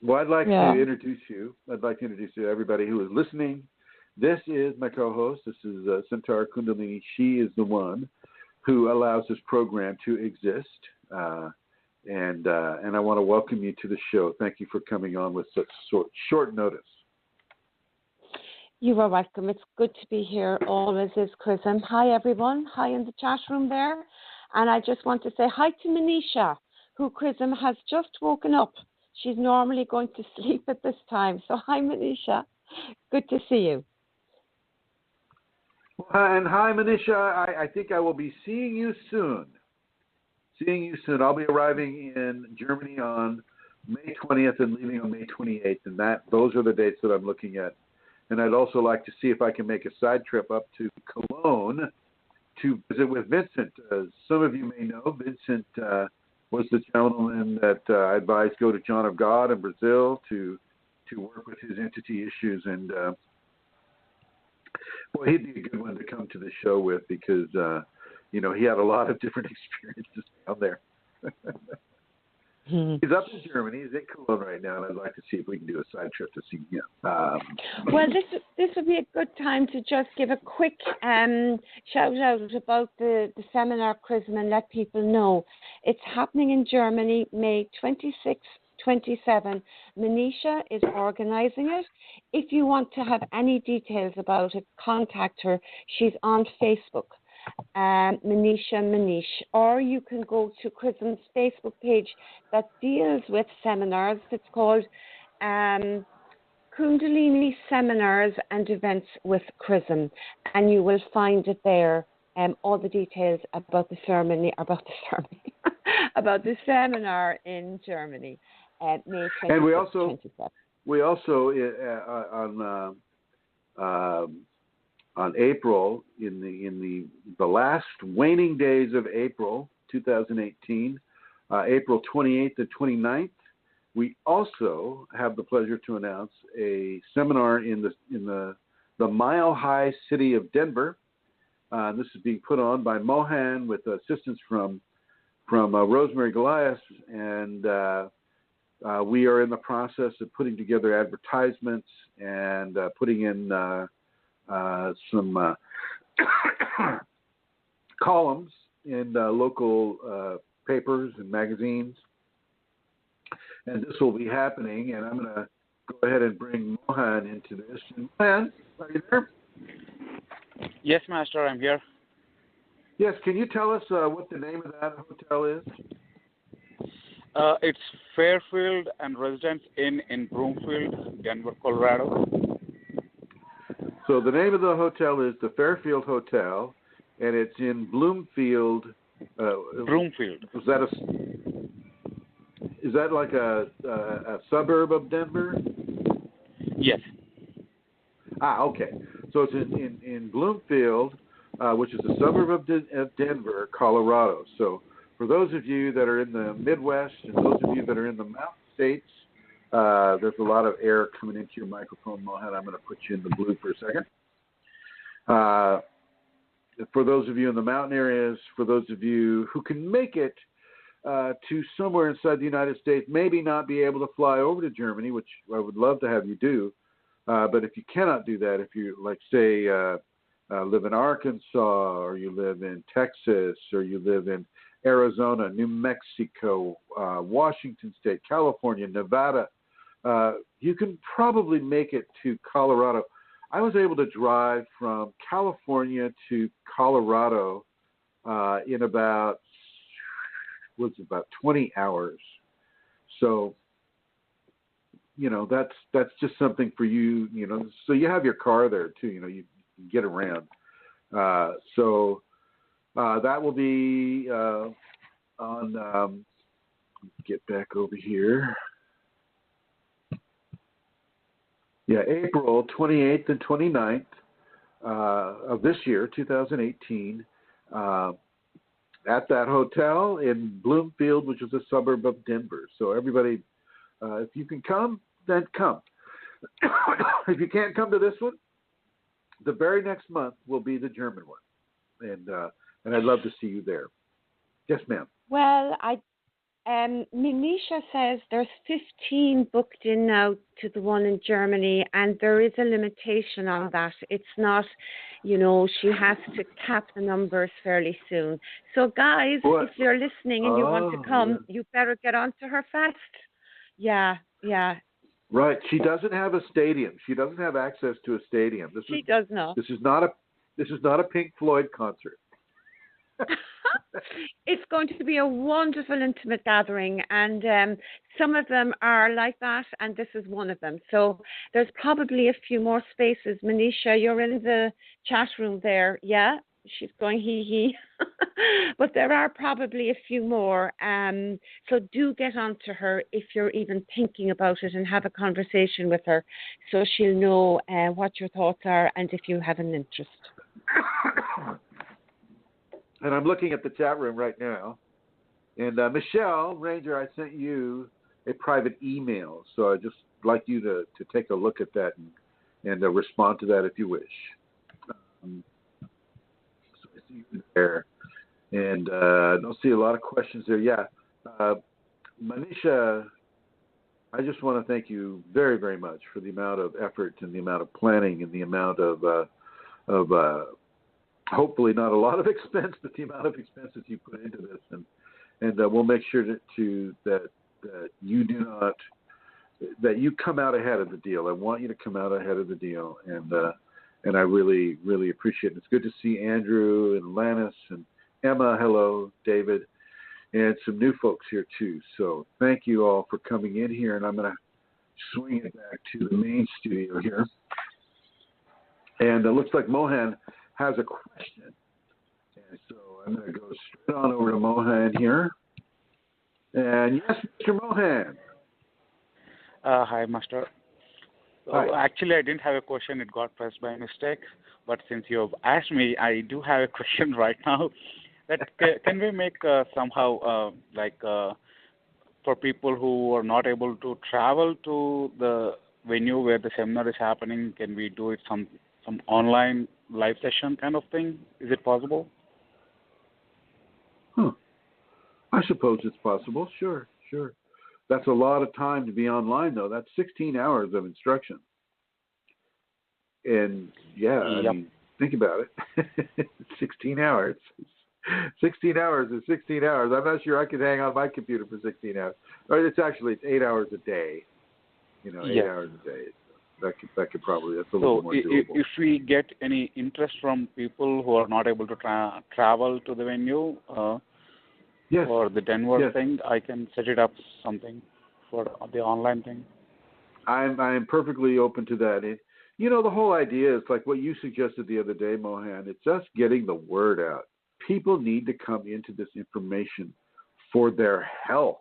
Well, I'd like to introduce you. I'd like to introduce you to everybody who is listening. This is my co-host. This is Santara Kundalini. She is the one who allows this program to exist. And I want to welcome you to the show. Thank you for coming on with such short notice. You are welcome. It's good to be here. Always is, Chrism. Hi, everyone. Hi in the chat room there. And I just want to say hi to Manisha, who Chrism has just woken up. She's normally going to sleep at this time. So hi, Manisha. Good to see you. And hi, Manisha. I think I will be seeing you soon. I'll be arriving in Germany on May 20th and leaving on May 28th. And those are the dates that I'm looking at. And I'd also like to see if I can make a side trip up to Cologne to visit with Vincent. As some of you may know, Vincent was the gentleman that I advised go to John of God in Brazil to work with his entity issues. And, he'd be a good one to come to the show with because, he had a lot of different experiences down there. He's up in Germany. He's in Cologne right now, and I'd like to see if we can do a side trip to see him. Well, this would be a good time to just give a quick shout out about the seminar, Chrism, and let people know. It's happening in Germany, May 26, 27. Manisha is organizing it. If you want to have any details about it, contact her. She's on Facebook. Manish, or you can go to Chrism's Facebook page that deals with seminars. It's called Kundalini Seminars and Events with Chrism, and you will find it there. All the details about the seminar in Germany, May 26th. And we also on April, in the last waning days of April 2018, April 28th and 29th, we also have the pleasure to announce a seminar in the Mile High city of Denver. This is being put on by Mohan with assistance from Rosemary Goliath, and we are in the process of putting together advertisements and putting in some columns in local papers and magazines. And this will be happening, and I'm going to go ahead and bring Mohan into this. And Mohan, are you there? Yes, Master, I'm here. Yes, can you tell us what the name of that hotel is? It's Fairfield and Residence Inn in Broomfield, Denver, Colorado. So the name of the hotel is the Fairfield Hotel, and it's in Broomfield. Is that like a suburb of Denver? Yes. Okay. So it's in Bloomfield, which is a suburb of Denver, Colorado. So for those of you that are in the Midwest and those of you that are in the Mountain States, there's a lot of air coming into your microphone, Mohan. I'm going to put you in the blue for a second. for those of you in the mountain areas, for those of you who can make it to somewhere inside the United States, maybe not be able to fly over to Germany, which I would love to have you do. But if you cannot do that, if you, like, say, live in Arkansas, or you live in Texas, or you live in Arizona, New Mexico, Washington State, California, Nevada, you can probably make it to Colorado. I was able to drive from California to Colorado in about 20 hours. So, that's just something for you, so you have your car there too, you can get around. So that will be on, get back over here. Yeah, April 28th and 29th of this year, 2018, at that hotel in Bloomfield, which is a suburb of Denver. So everybody, if you can come, then come. If you can't come to this one, the very next month will be the German one, and I'd love to see you there. Yes, ma'am. Well, Minisha says there's 15 booked in now to the one in Germany, and there is a limitation on that. It's not, she has to cap the numbers fairly soon. So, guys, if you're listening and you want to come, you better get onto her fast. Yeah. Right. She doesn't have a stadium. She doesn't have access to a stadium. She does not. This is not a Pink Floyd concert. It's going to be a wonderful, intimate gathering, and some of them are like that, and this is one of them. So there's probably a few more spaces. Manisha, you're in the chat room there, yeah? She's going hee. But there are probably a few more. So do get onto her if you're even thinking about it, and have a conversation with her so she'll know what your thoughts are and if you have an interest. And I'm looking at the chat room right now. And Michelle Ranger, I sent you a private email. So I'd just like you to take a look at that and respond to that if you wish. So I see you there. And I don't see a lot of questions there. Yeah. Manisha, I just want to thank you very, very much for the amount of effort and the amount of planning and the amount of hopefully not a lot of expense, but the amount of expenses you put into this, and we'll make sure that you do not, that you come out ahead of the deal. I want you to come out ahead of the deal, and I really, really appreciate it. It's good to see Andrew and Lannis and Emma. Hello, David, and some new folks here too. So thank you all for coming in here, and I'm going to swing it back to the main studio here. And it looks like Mohan has a question. And so I'm going to go straight on over to Mohan here. And yes, Mr. Mohan. Hi, Master. Hi. Actually, I didn't have a question. It got pressed by mistake. But since you have asked me, I do have a question right now. That can we make somehow for people who are not able to travel to the venue where the seminar is happening, can we do it some online live session kind of thing? Is it possible? I suppose it's possible. Sure. That's a lot of time to be online, though. That's 16 hours of instruction. And, yeah, yep. I mean, think about it. 16 hours. 16 hours is 16 hours. I'm not sure I could hang on my computer for 16 hours. Or it's 8 hours a day. 8 hours a day. That could probably, that's a little more doable. If we get any interest from people who are not able to travel to the venue yes. for the Denver yes. thing, I can set it up something for the online thing. I'm perfectly open to that. The whole idea is like what you suggested the other day, Mohan. It's just getting the word out. People need to come into this information for their health,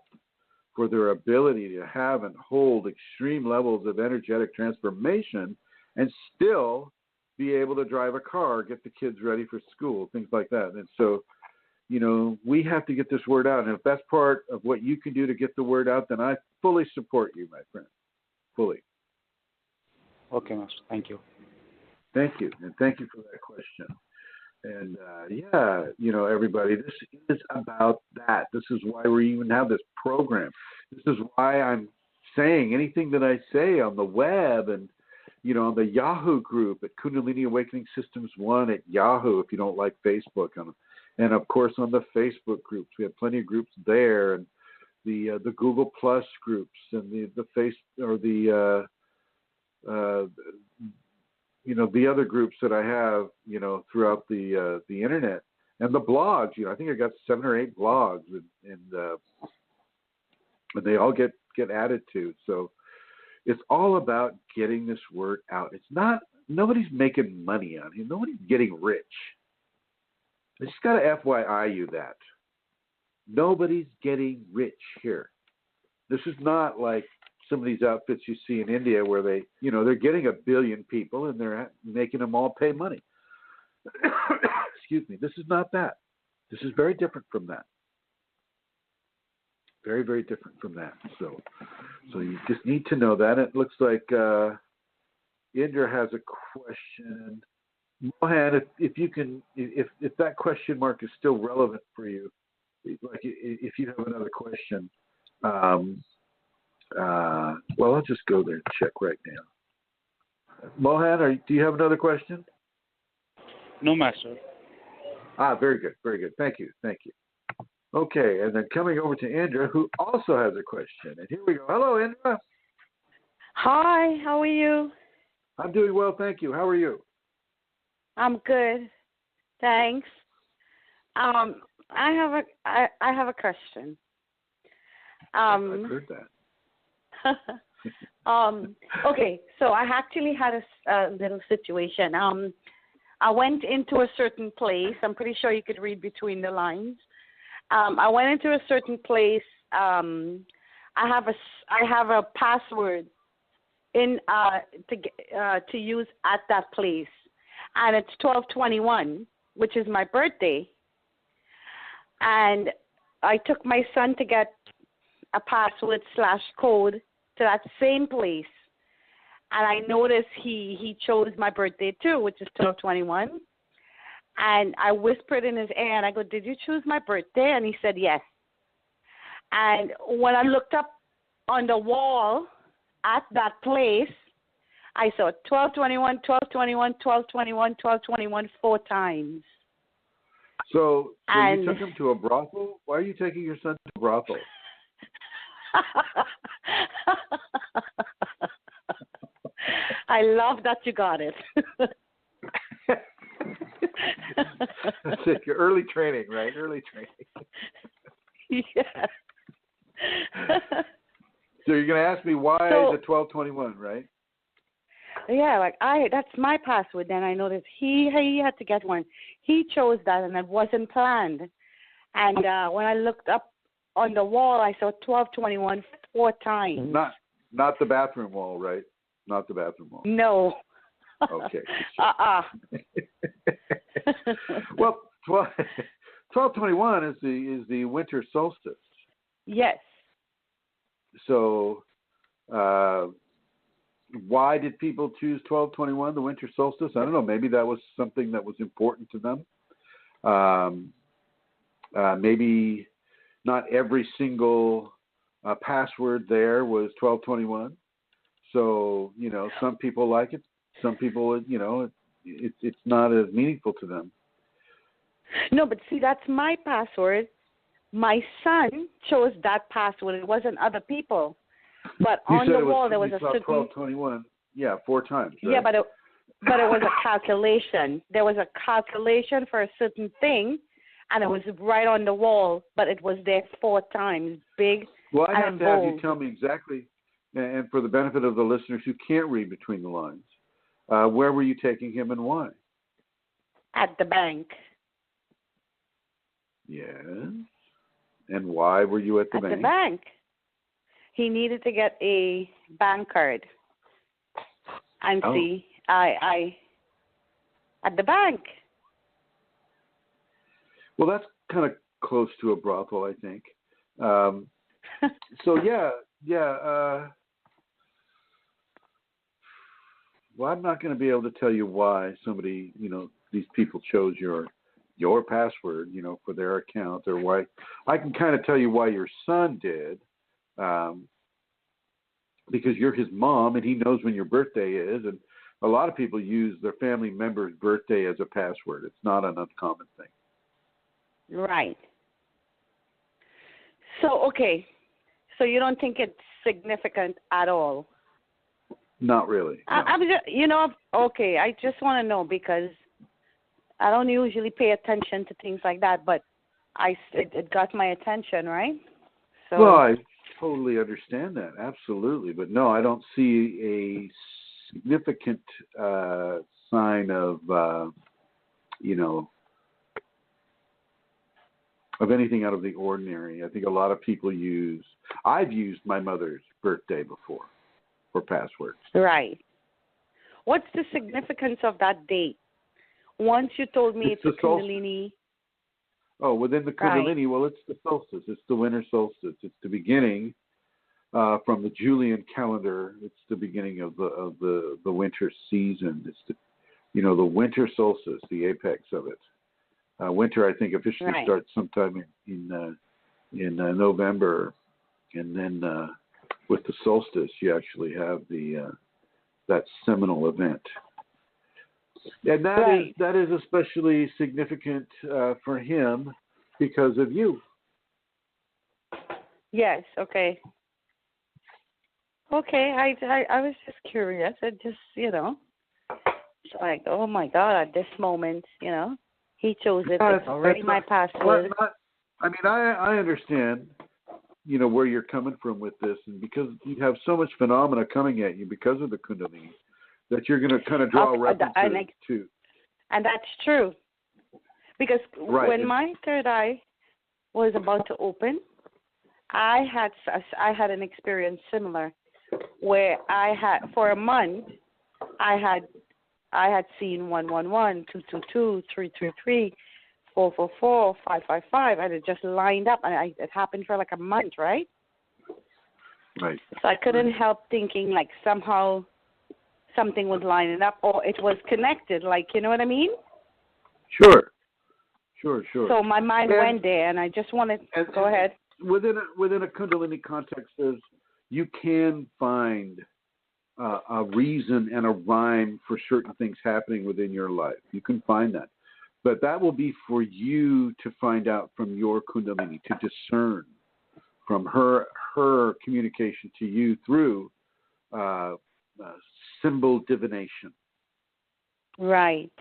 for their ability to have and hold extreme levels of energetic transformation and still be able to drive a car, get the kids ready for school, things like that. And so, we have to get this word out. And if that's part of what you can do to get the word out, then I fully support you, my friend. Fully. Okay, Master. Thank you. Thank you. And thank you for that question. And everybody, this is about that. This is why we even have this program. This is why I'm saying anything that I say on the web and, on the Yahoo group at Kundalini Awakening Systems 1 at Yahoo, if you don't like Facebook. And of course, on the Facebook groups, we have plenty of groups there, and the Google Plus groups and the face or the the other groups that I have, throughout the internet and the blogs. I think I got 7 or 8 blogs, and they all get added to. So it's all about getting this word out. It's not, nobody's making money on it. Nobody's getting rich. I just got to FYI you that. Nobody's getting rich here. This is not like some of these outfits you see in India where they, they're getting 1 billion people and they're making them all pay money. Excuse me. This is not that. This is very different from that. Very, very different from that. So you just need to know that. It looks like Indra has a question. Mohan, if you can, if that question mark is still relevant for you, like if you have another question, well, I'll just go there and check right now. Mohan, do you have another question? No, Master. Very good, very good. Thank you. Okay, and then coming over to Indra, who also has a question. And here we go. Hello, Indra. Hi, how are you? I'm doing well, thank you. How are you? I'm good, thanks. I have a question. I've heard that. Okay, so I actually had a little situation. I went into a certain place. I'm pretty sure you could read between the lines. I went into a certain place. I have a password to use at that place, and it's 12/21, which is my birthday. And I took my son to get a password / code to that same place, and I noticed he chose my birthday too, which is 12/21. And I whispered in his ear, and I go, "Did you choose my birthday?" And he said, "Yes." And when I looked up on the wall at that place, I saw 12/21, 12/21, 12/21, 12/21 4 times. So you took him to a brothel? Why are you taking your son to a brothel? I love that you got it. That's it. Your early training, right? Early training. Yeah. So you're going to ask me why the 12/21, right? Yeah, that's my password. Then I noticed he had to get one. He chose that, and it wasn't planned. And when I looked up on the wall, I saw 12/21 4 times. Not the bathroom wall, right? Not the bathroom wall. No. Okay. Well, 12/21 is the winter solstice. Yes. So, why did people choose 12/21, the winter solstice? I don't know. Maybe that was something that was important to them. Maybe not every single password there was 12/21. So, some people like it. Some people, it's not as meaningful to them. No, but see, that's my password. My son chose that password. It wasn't other people. But on the wall there was a certain 12/21. Yeah, 4 times. Right? Yeah, but it was a calculation. There was a calculation for a certain thing, and it was right on the wall. But it was there 4 times, big. Well, I have and to bold. have you tell me exactly, and for the benefit of the listeners who can't read between the lines, where were you taking him and why? At the bank. Yes. And why were you at the bank? At the bank. He needed to get a bank card. And see, I at the bank. Well, that's kind of close to a brothel, I think. So yeah. Well, I'm not going to be able to tell you why somebody, these people chose your your password, for their account, or why. I can kind of tell you why your son did, because you're his mom and he knows when your birthday is, and a lot of people use their family member's birthday as a password. It's not an uncommon thing. Right. So, okay. So you don't think it's significant at all? Not really. No. I'm just, okay, I just want to know because I don't usually pay attention to things like that, but it got my attention, right? So. Well, I totally understand that, absolutely. But no, I don't see a significant sign of, of anything out of the ordinary. I think a lot of people I've used my mother's birthday before for passwords. Right. What's the significance of that date? Once you told me it's a Kunalini. Oh, within the Kundalini, right. Well, it's the solstice. It's the winter solstice. It's the beginning from the Julian calendar. It's the beginning of the winter season. It's the winter solstice, the apex of it. Winter, I think, officially right. starts sometime in November, and then with the solstice, you actually have that seminal event. And that is especially significant for him because of you. Yes. Okay. Okay. I was just curious. It just it's like, oh my God, at this moment, he chose it. It's already my password. I understand, where you're coming from with this, and because you have so much phenomena coming at you because of the Kundalini, that you're going to kind of draw references to. And that's true. Because right. when my third eye was about to open, I had an experience similar where for a month, I had seen 111, 222, 333, 444, 555, and it just lined up, and it happened for like a month, right? Right. So I couldn't help thinking like somehow something was lining up, or it was connected, like, you know what I mean? Sure. So my mind went there, and I just wanted to go ahead. Within a Kundalini context, you can find a reason and a rhyme for certain things happening within your life. You can find that. But that will be for you to find out from your Kundalini, to discern from her communication to you through symbol divination. Right.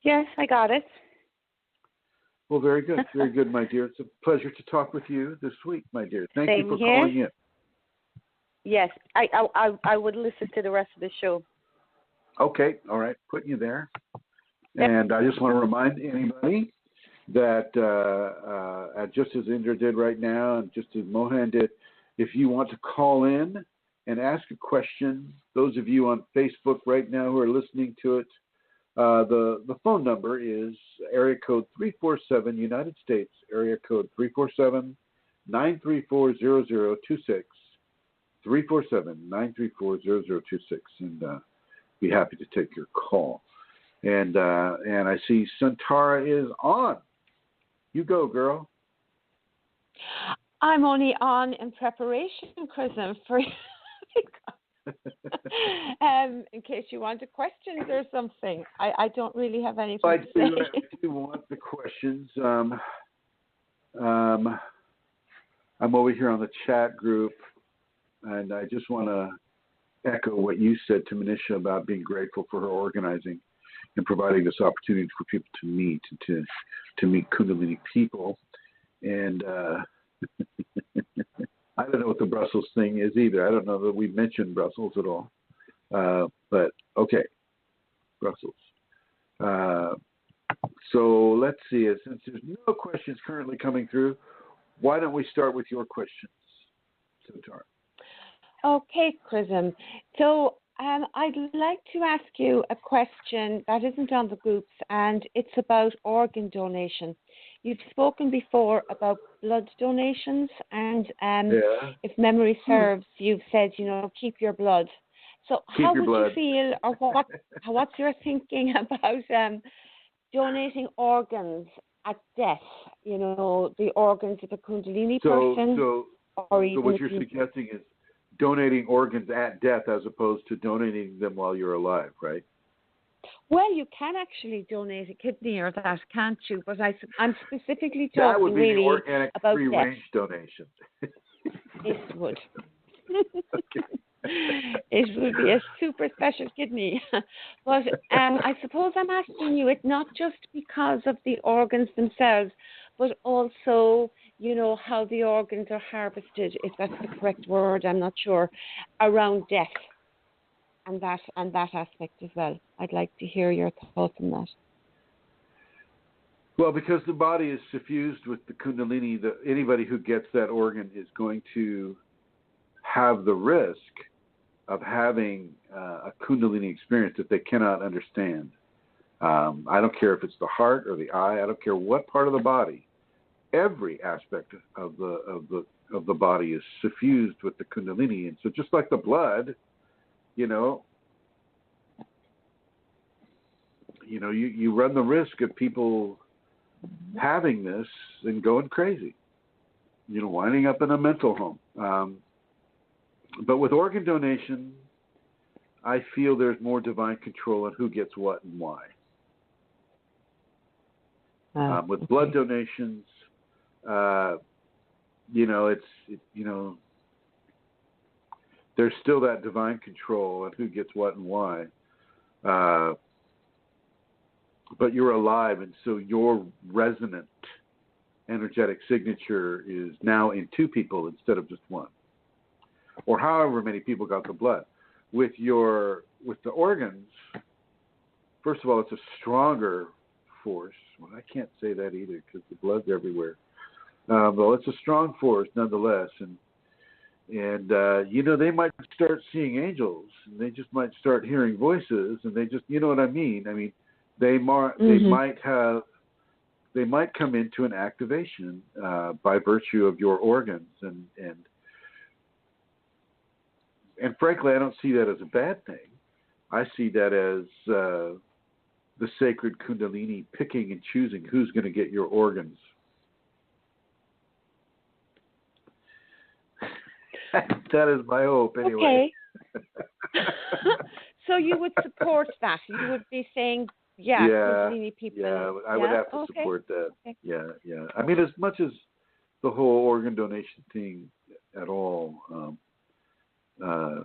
Yes, I got it. Well, very good. Very good, my dear. It's a pleasure to talk with you this week, my dear. Thank Same you for here. calling in. Yes, I would listen to the rest of the show. Okay, all right. Putting you there. Yep. And I just want to remind anybody that just as Indra did right now, and just as Mohan did, if you want to call in and ask a question, those of you on Facebook right now who are listening to it, the phone number is area code 347, United States, area code 347-934-0026, 347-934-0026, and be happy to take your call. And I see Santara is on. You go, girl. I'm only on in preparation, Chrism, for in case you want a questions or something. I don't really have anything to say. I do want the questions. I'm over here on the chat group, and I just want to echo what you said to Manisha about being grateful for her organizing and providing this opportunity for people to meet and to meet Kundalini people. And I don't know what the Brussels thing is either. I don't know that we mentioned Brussels at all. But okay, Brussels. So let's see. Since there's no questions currently coming through, why don't we start with your questions, Santara? Okay, Chrism. So I'd like to ask you a question that isn't on the groups, and it's about organ donation. You've spoken before about blood donations, and if memory serves, you've said, keep your blood. So how would you feel, or what's your thinking about donating organs at death, you know, the organs of a Kundalini person. So what you're suggesting is donating organs at death as opposed to donating them while you're alive, right? Well, you can actually donate a kidney or that, can't you? But I'm specifically talking that would be really the organic about free-range donation. It would. Okay. It would be a super special kidney. But I suppose I'm asking you, it's not just because of the organs themselves, but also, you know, how the organs are harvested, if that's the correct word, I'm not sure, around death. And that aspect as well. I'd like to hear your thoughts on that. Well, because the body is suffused with the Kundalini, anybody who gets that organ is going to have the risk of having a Kundalini experience that they cannot understand. I don't care if it's the heart or the eye. I don't care what part of the body. Every aspect of the body is suffused with the Kundalini, and so just like the blood. You run the risk of people having this and going crazy, winding up in a mental home. But with organ donation, I feel there's more divine control on who gets what and why. With blood donations, there's still that divine control on who gets what and why. But you're alive, and so your resonant energetic signature is now in two people instead of just one. Or however many people got the blood. With the organs, first of all, it's a stronger force. Well, I can't say that either because the blood's everywhere. But it's a strong force nonetheless, and they might start seeing angels, and they just might start hearing voices, and they just, you know what I mean? I mean, they might come into an activation by virtue of your organs, and frankly, I don't see that as a bad thing. I see that as the sacred Kundalini picking and choosing who's going to get your organs. That is my hope, anyway. Okay. So you would support that? You would be saying, Kundalini people. Yeah, I would have to support that. Okay. Yeah. I mean, as much as the whole organ donation thing at all, I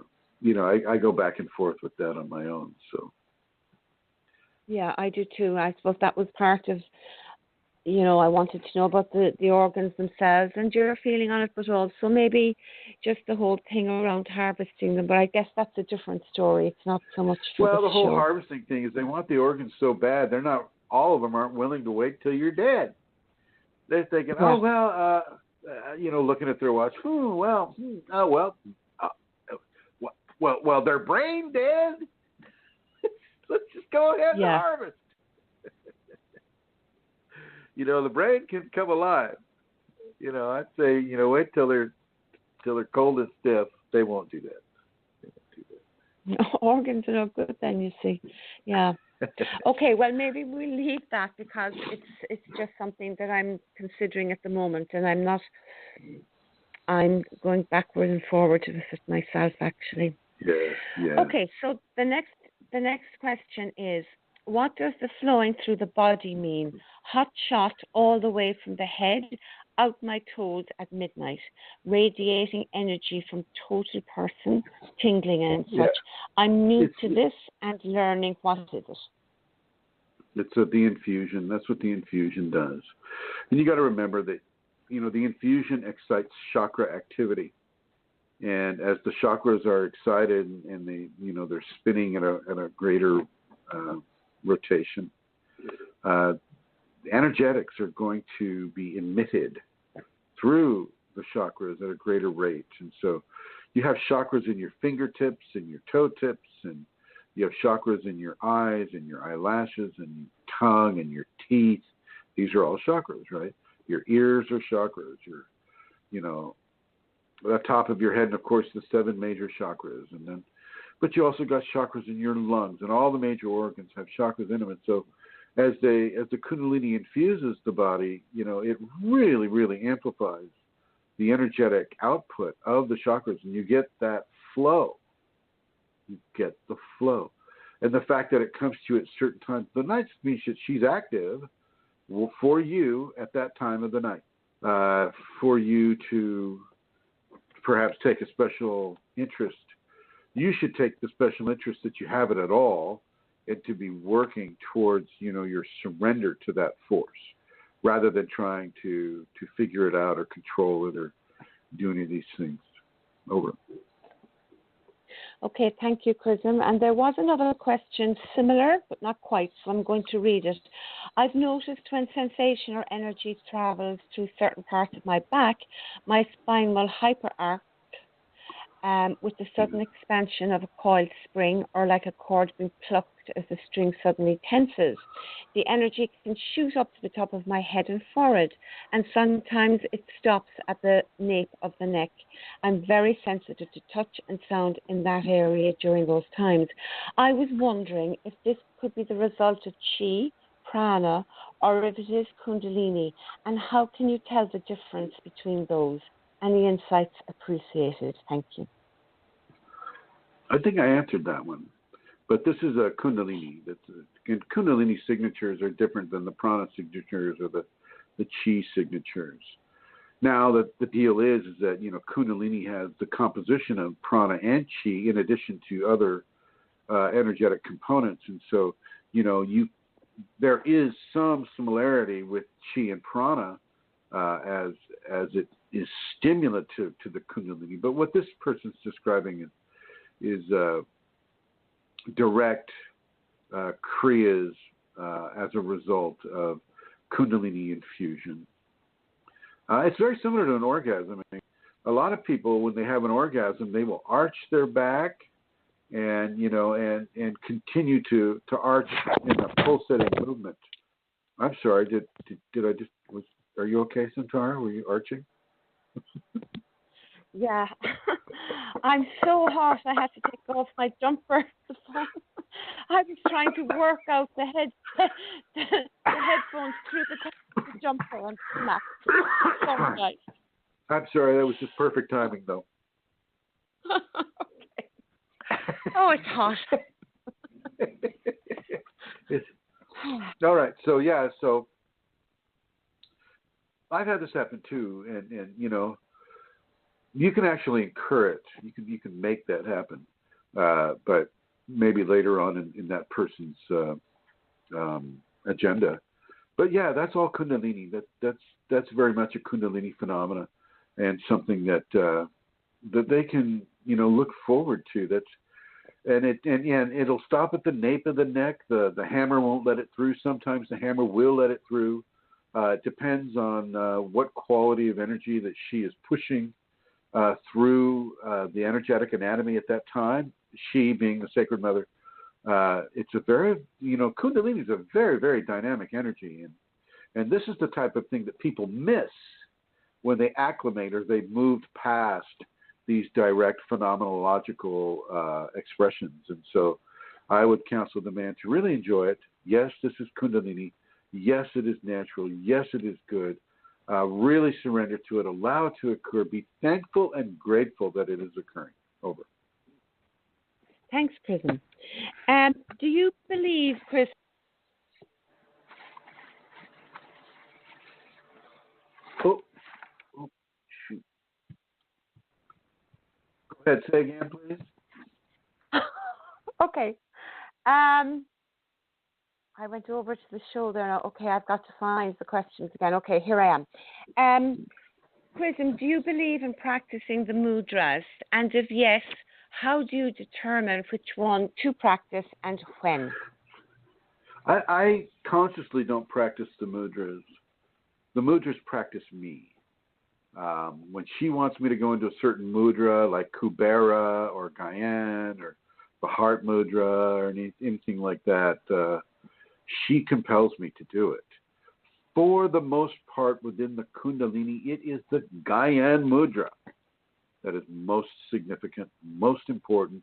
go back and forth with that on my own. So. Yeah, I do too. I suppose that was part of, I wanted to know about the organs themselves and your feeling on it, but also maybe just the whole thing around harvesting them. But I guess that's a different story. It's not so much for the whole harvesting thing is they want the organs so bad. They're not. All of them aren't willing to wait till you're dead. They're thinking, looking at their watch. Well, their brain dead. Let's just go ahead and harvest. The brain can come alive. I'd say, wait till they're cold and stiff. They won't do that. Organs are no good then, you see. Yeah. Okay, well, maybe we'll leave that because it's just something that I'm considering at the moment, and I'm going backward and forward with it myself, actually. Yeah. Okay, so the next question is, what does the flowing through the body mean? Hot shot all the way from the head, out my toes at midnight, radiating energy from total person, tingling and such. I'm new to this and learning what is it. It's the infusion. That's what the infusion does. And you got to remember that, the infusion excites chakra activity. And as the chakras are excited and they're spinning at a greater rotation, energetics are going to be emitted through the chakras at a greater rate. And so you have chakras in your fingertips and your toe tips, and you have chakras in your eyes and your eyelashes and your tongue and your teeth. These are all chakras, right? Your ears are chakras. The top of your head, and of course the 7 major chakras, but you also got chakras in your lungs, and all the major organs have chakras in them. And so as the Kundalini infuses the body, it really, really amplifies the energetic output of the chakras, and you get that flow. You get the flow. And the fact that it comes to you at certain times of the night means that she's active for you at that time of the night, for you to perhaps take a special interest. You should take the special interest that you have it at all, and to be working towards, your surrender to that force, rather than trying to figure it out or control it or do any of these things. Over. Okay, thank you, Chrism. And there was another question similar, but not quite, so I'm going to read it. I've noticed when sensation or energy travels through certain parts of my back, my spine will hyperarch with the sudden expansion of a coiled spring, or like a cord being plucked as the string suddenly tenses. The energy can shoot up to the top of my head and forehead, and sometimes it stops at the nape of the neck. I'm very sensitive to touch and sound in that area during those times. I was wondering if this could be the result of chi, prana, or if it is kundalini, and how can you tell the difference between those? Any insights appreciated? Thank you. I think I answered that one, but this is a Kundalini. And Kundalini signatures are different than the prana signatures or the chi signatures. Now, the deal is that, Kundalini has the composition of prana and chi in addition to other energetic components. And so, there is some similarity with chi and prana as it is stimulant to the Kundalini. But what this person's describing is direct kriyas as a result of Kundalini infusion. It's very similar to an orgasm. I mean, a lot of people, when they have an orgasm, they will arch their back and continue to arch in a pulsating movement. I'm sorry, did I just are you okay, Santara? Were you arching? Yeah, I'm so hot. I had to take off my jumper. I was trying to work out the headphones through the top of the jumper and snap. Sorry. I'm sorry, that was just perfect timing, though. Okay. Oh, it's hot. All right. So I've had this happen too, and you can actually incur it. You can make that happen, but maybe later on in that person's agenda. But yeah, that's all Kundalini. That's very much a Kundalini phenomena, and something that they can look forward to. And it'll stop at the nape of the neck. The hammer won't let it through. Sometimes the hammer will let it through. It depends on what quality of energy that she is pushing through the energetic anatomy at that time. She being the Sacred Mother. It's a very, Kundalini is a very, very dynamic energy. And this is the type of thing that people miss when they acclimate or they've moved past these direct phenomenological expressions. And so I would counsel the man to really enjoy it. Yes, this is Kundalini. Yes, it is natural. Yes, it is good. Really surrender to it. Allow it to occur. Be thankful and grateful that it is occurring. Over. Thanks, Chrism. Do you believe, Chris? Oh, shoot. Go ahead. Say again, please. Okay. I went over to the shoulder now. Okay, I've got to find the questions again. Okay, here I am. Chrism, do you believe in practicing the mudras? And if yes, how do you determine which one to practice and when? I consciously don't practice the mudras. The mudras practice me. When she wants me to go into a certain mudra, like Kubera or Gyan or the heart mudra or anything like that, she compels me to do it. For the most part, within the Kundalini, it is the Gyan mudra that is most significant, most important.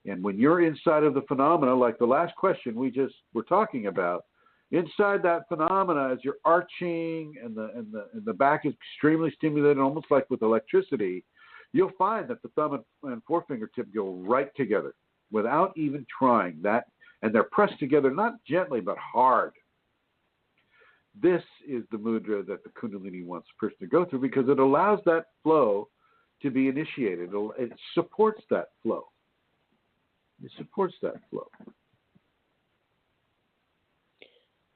And when you're inside of the phenomena, like the last question we just were talking about, Inside that phenomena, as you're arching and the back is extremely stimulated, almost like with electricity, you'll find that the thumb and forefinger tip go right together without even trying that, and they're pressed together not gently but hard. This is the mudra that the Kundalini wants the person to go through because it allows that flow to be initiated. It supports that flow. It supports that flow.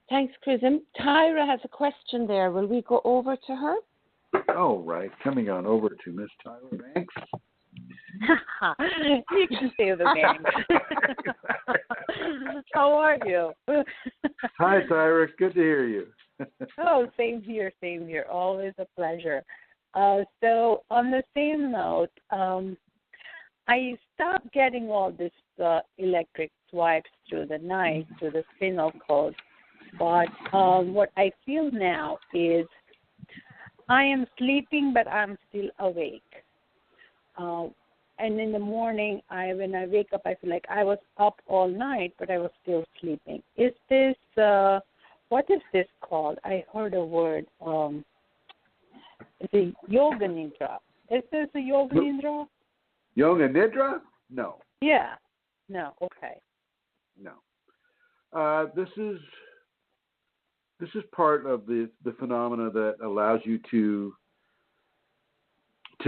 Thanks, Chrism. Tyra has a question there. Will we go over to her? All right. Coming on over to Miss Tyra Banks. You can say the name. How are you? Hi, Tyra. Good to hear you. Oh, same here. Always a pleasure. So on the same note, I stopped getting all this electric swipes through the night, through the spinal cord. But what I feel now is I am sleeping, but I'm still awake. And in the morning, when I wake up, I feel like I was up all night, but I was still sleeping. Is this, what is this called? I heard a word. It's a yoga nidra. Is this a yoga nidra? Yoga nidra? No. Yeah. No. Okay. No. This is part of the phenomena that allows you to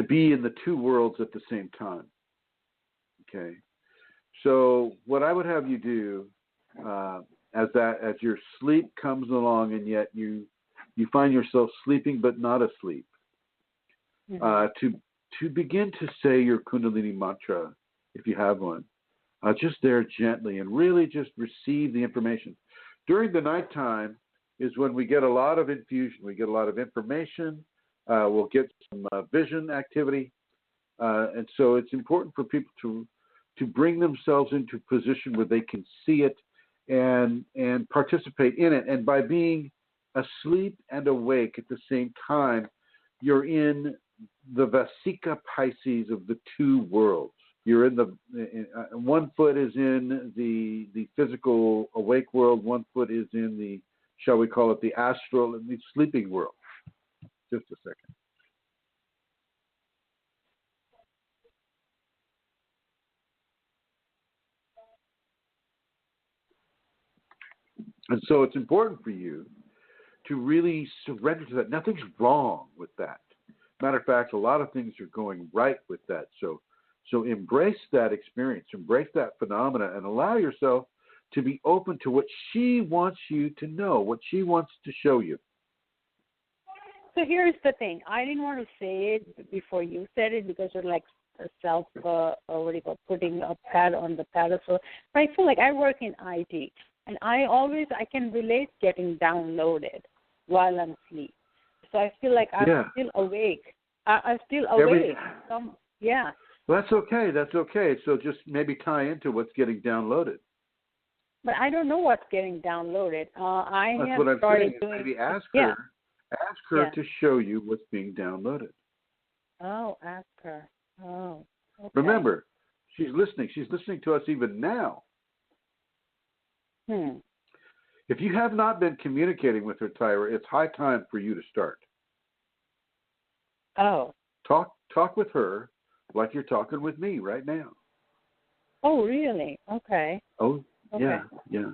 be in the two worlds at the same time. Okay. So what I would have you do, as your sleep comes along, and yet you find yourself sleeping but not asleep, to begin to say your Kundalini mantra, if you have one, just there gently, and really just receive the information. During the nighttime is when we get a lot of infusion. We get a lot of information. We'll get some vision activity. And so it's important for people to bring themselves into a position where they can see it and participate in it. And by being asleep and awake at the same time, you're in the Vasika Pisces of the two worlds. You're in one foot is in the physical awake world, one foot is in the, shall we call it, the astral and the sleeping world. Just a second. And so it's important for you to really surrender to that. Nothing's wrong with that. Matter of fact, a lot of things are going right with that. So embrace that experience, embrace that phenomena, and allow yourself to be open to what she wants you to know, what she wants to show you. So here's the thing. I didn't want to say it before you said it because you're like putting a pad on the pedestal. But I feel like I work in IT, and I can relate getting downloaded while I'm asleep. So I feel like I'm still awake. I'm still awake. Yeah. Well, that's okay. That's okay. So just maybe tie into what's getting downloaded. But I don't know what's getting downloaded. That's what I'm saying. Maybe ask her to show you what's being downloaded. Oh, ask her. Oh, okay. Remember, she's listening. She's listening to us even now. If you have not been communicating with her, Tyra, it's high time for you to start. Oh. Talk with her like you're talking with me right now. Oh, really? Okay. Oh, okay. Yeah.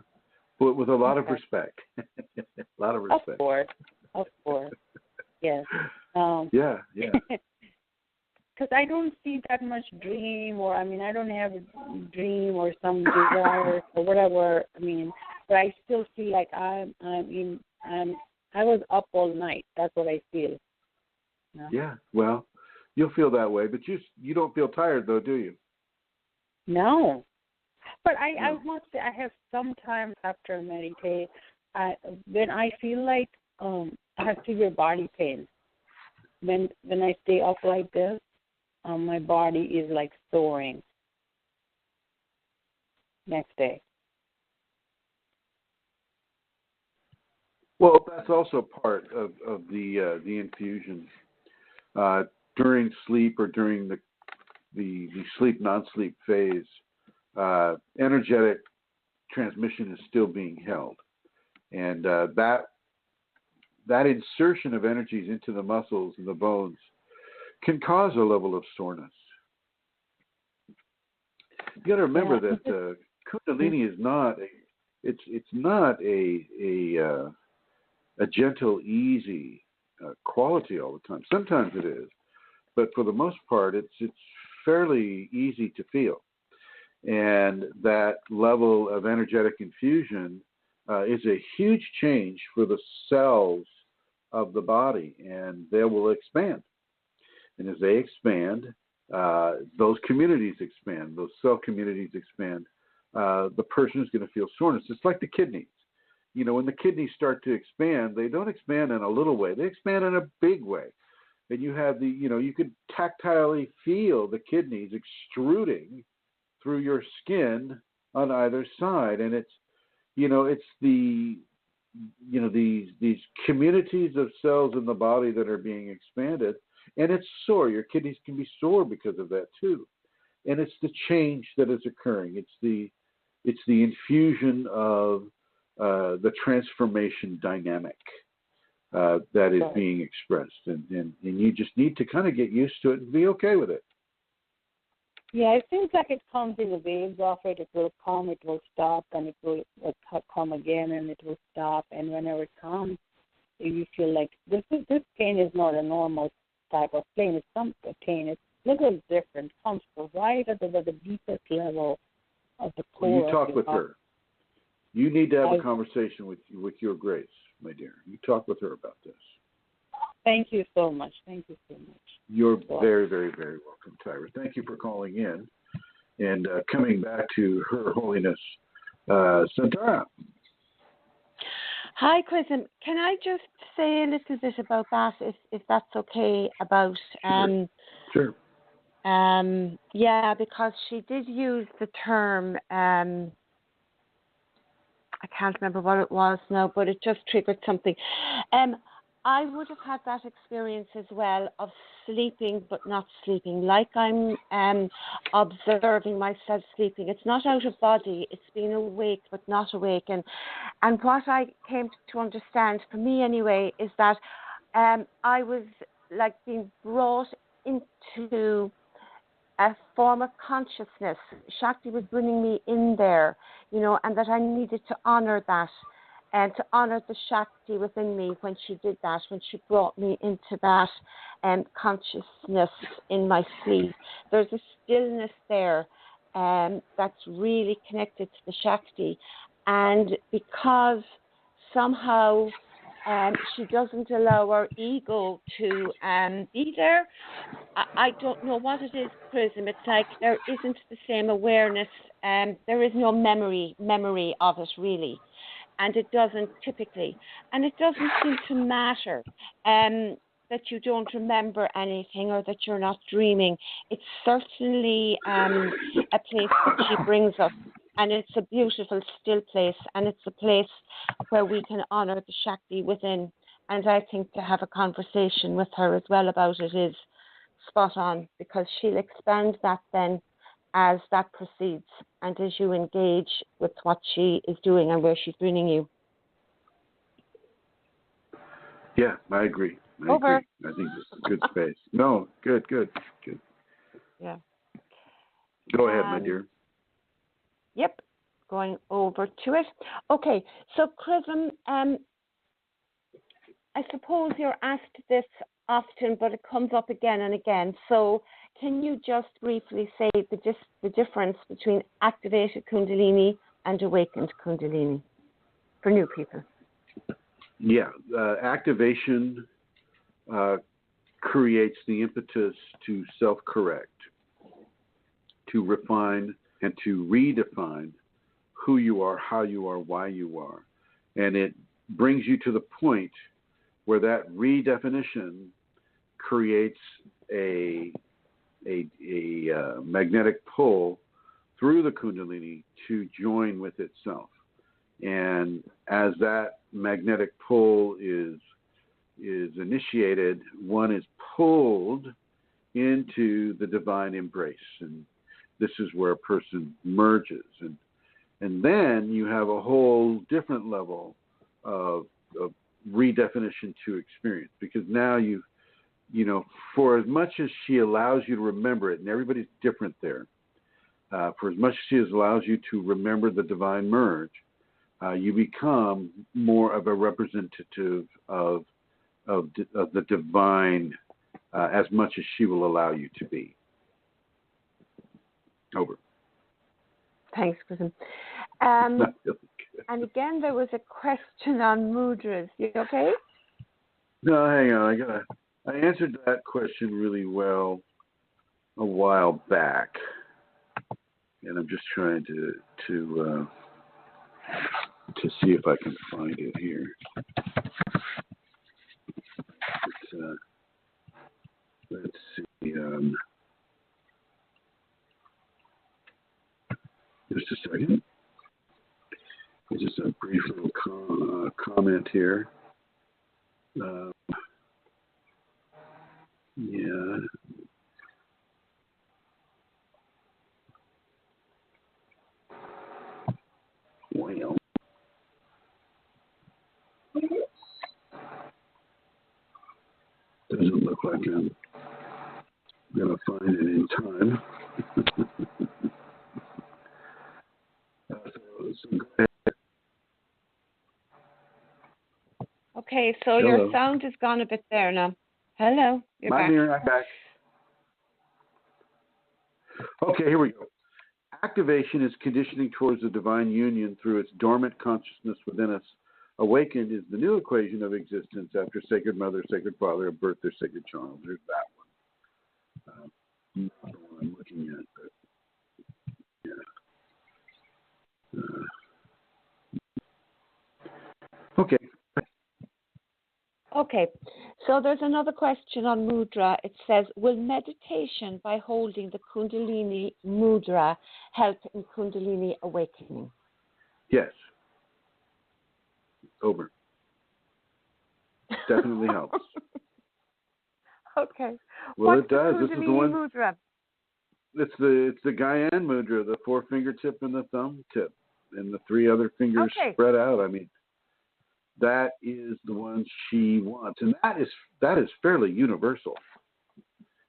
But with a lot of respect. A lot of respect. Of course. Yes. Yeah. Because I don't see that much dream, or I don't have a dream or some desire or whatever. But I still feel like I was up all night. That's what I feel. No? Yeah. Well, you'll feel that way, but you don't feel tired though, do you? No. But I must say, I have sometimes after I meditate, when I feel like I have severe body pain. When I stay up like this, my body is like soaring. Next day. Well, that's also part of the infusion during sleep or during the sleep non-sleep phase. Energetic transmission is still being held. And that insertion of energies into the muscles and the bones can cause a level of soreness. You got to remember that Kundalini is not a gentle, easy quality all the time. Sometimes it is, but for the most part, it's fairly easy to feel. And that level of energetic infusion is a huge change for the cells of the body, and they will expand. And as they expand, those communities expand, those cell communities expand. The person is going to feel soreness. It's like the kidneys. You know, when the kidneys start to expand, they don't expand in a little way. They expand in a big way. And you have you could tactilely feel the kidneys extruding through your skin on either side. And it's these communities of cells in the body that are being expanded. And it's sore. Your kidneys can be sore because of that too. And it's the change that is occurring. It's the infusion of the transformation dynamic that is being expressed. And you just need to kind of get used to it and be okay with it. Yeah, it seems like it comes in the waves of it. It will come, it will stop, and it will come again, and it will stop. And whenever it comes, you feel like this pain is not a normal type of pain. It's some pain. It's a little different. It comes right at the deepest level of the core. Well, you talk with her. You need to have a conversation with your Grace, my dear. You talk with her about this. Thank you so much. Thank you so much. You're very, very, very welcome, Tyra. Thank you for calling in and coming back to Her Holiness Santara. Hi, Chrism. Can I just say a little bit about that, if that's okay, about... Sure. Yeah, because she did use the term... I can't remember what it was now, but it just triggered something. I would have had that experience as well of sleeping but not sleeping, like I'm observing myself sleeping. It's not out of body, it's being awake but not awake. And what I came to understand, for me anyway, is that I was like being brought into a form of consciousness. Shakti was bringing me in there, and that I needed to honor that and to honor the Shakti within me when she did that, when she brought me into that consciousness in my sleep. There's a stillness there that's really connected to the Shakti. And because somehow she doesn't allow our ego to be there, I don't know what it is, Chrism. It's like there isn't the same awareness, there is no memory of it really. And it doesn't typically. And it doesn't seem to matter that you don't remember anything or that you're not dreaming. It's certainly a place that she brings us. And it's a beautiful, still place. And it's a place where we can honor the Shakti within. And I think to have a conversation with her as well about it is spot on, because she'll expand that then as that proceeds and as you engage with what she is doing and where she's bringing you. Yeah, I agree. I agree. I think it's a good space. No, good. Yeah. Go ahead, my dear. Yep, going over to it. Okay, so Chrism, I suppose you're asked this often, but it comes up again and again. So can you just briefly say the difference between activated Kundalini and awakened Kundalini for new people? Yeah, activation creates the impetus to self-correct, to refine and to redefine who you are, how you are, why you are. And it brings you to the point where that redefinition creates a magnetic pull through the Kundalini to join with itself. And as that magnetic pull is initiated, one is pulled into the divine embrace. And this is where a person merges. And then you have a whole different level of redefinition to experience, because now for as much as she allows you to remember it, and everybody's different there, for as much as she allows you to remember the divine merge, you become more of a representative of the divine as much as she will allow you to be. Over. Thanks, Chrism. And again, there was a question on mudras. You okay? No, hang on. I answered that question really well a while back, and I'm just trying to see if I can find it here. Let's see. Just a second. Just a brief little comment here. Yeah. Well. Doesn't look like I'm going to find it in time. So go ahead. Okay, so Hello. your sound has gone a bit there now. Hello, you're back. I'm back. Okay, here we go. Activation is conditioning towards the divine union through its dormant consciousness within us. Awakened is the new equation of existence after Sacred Mother, Sacred Father have birthed their sacred child. There's that one. Not the one I'm looking at, but yeah. Okay. Okay, so there's another question on mudra. It says, will meditation by holding the Kundalini mudra help in Kundalini awakening? Yes. Over. Definitely helps. Okay. Well, What's it does. The this is the one. Mudra? It's the Guyane mudra, the forefinger tip and the thumb tip, and the three other fingers spread out. I mean, that is the one she wants, and that is fairly universal.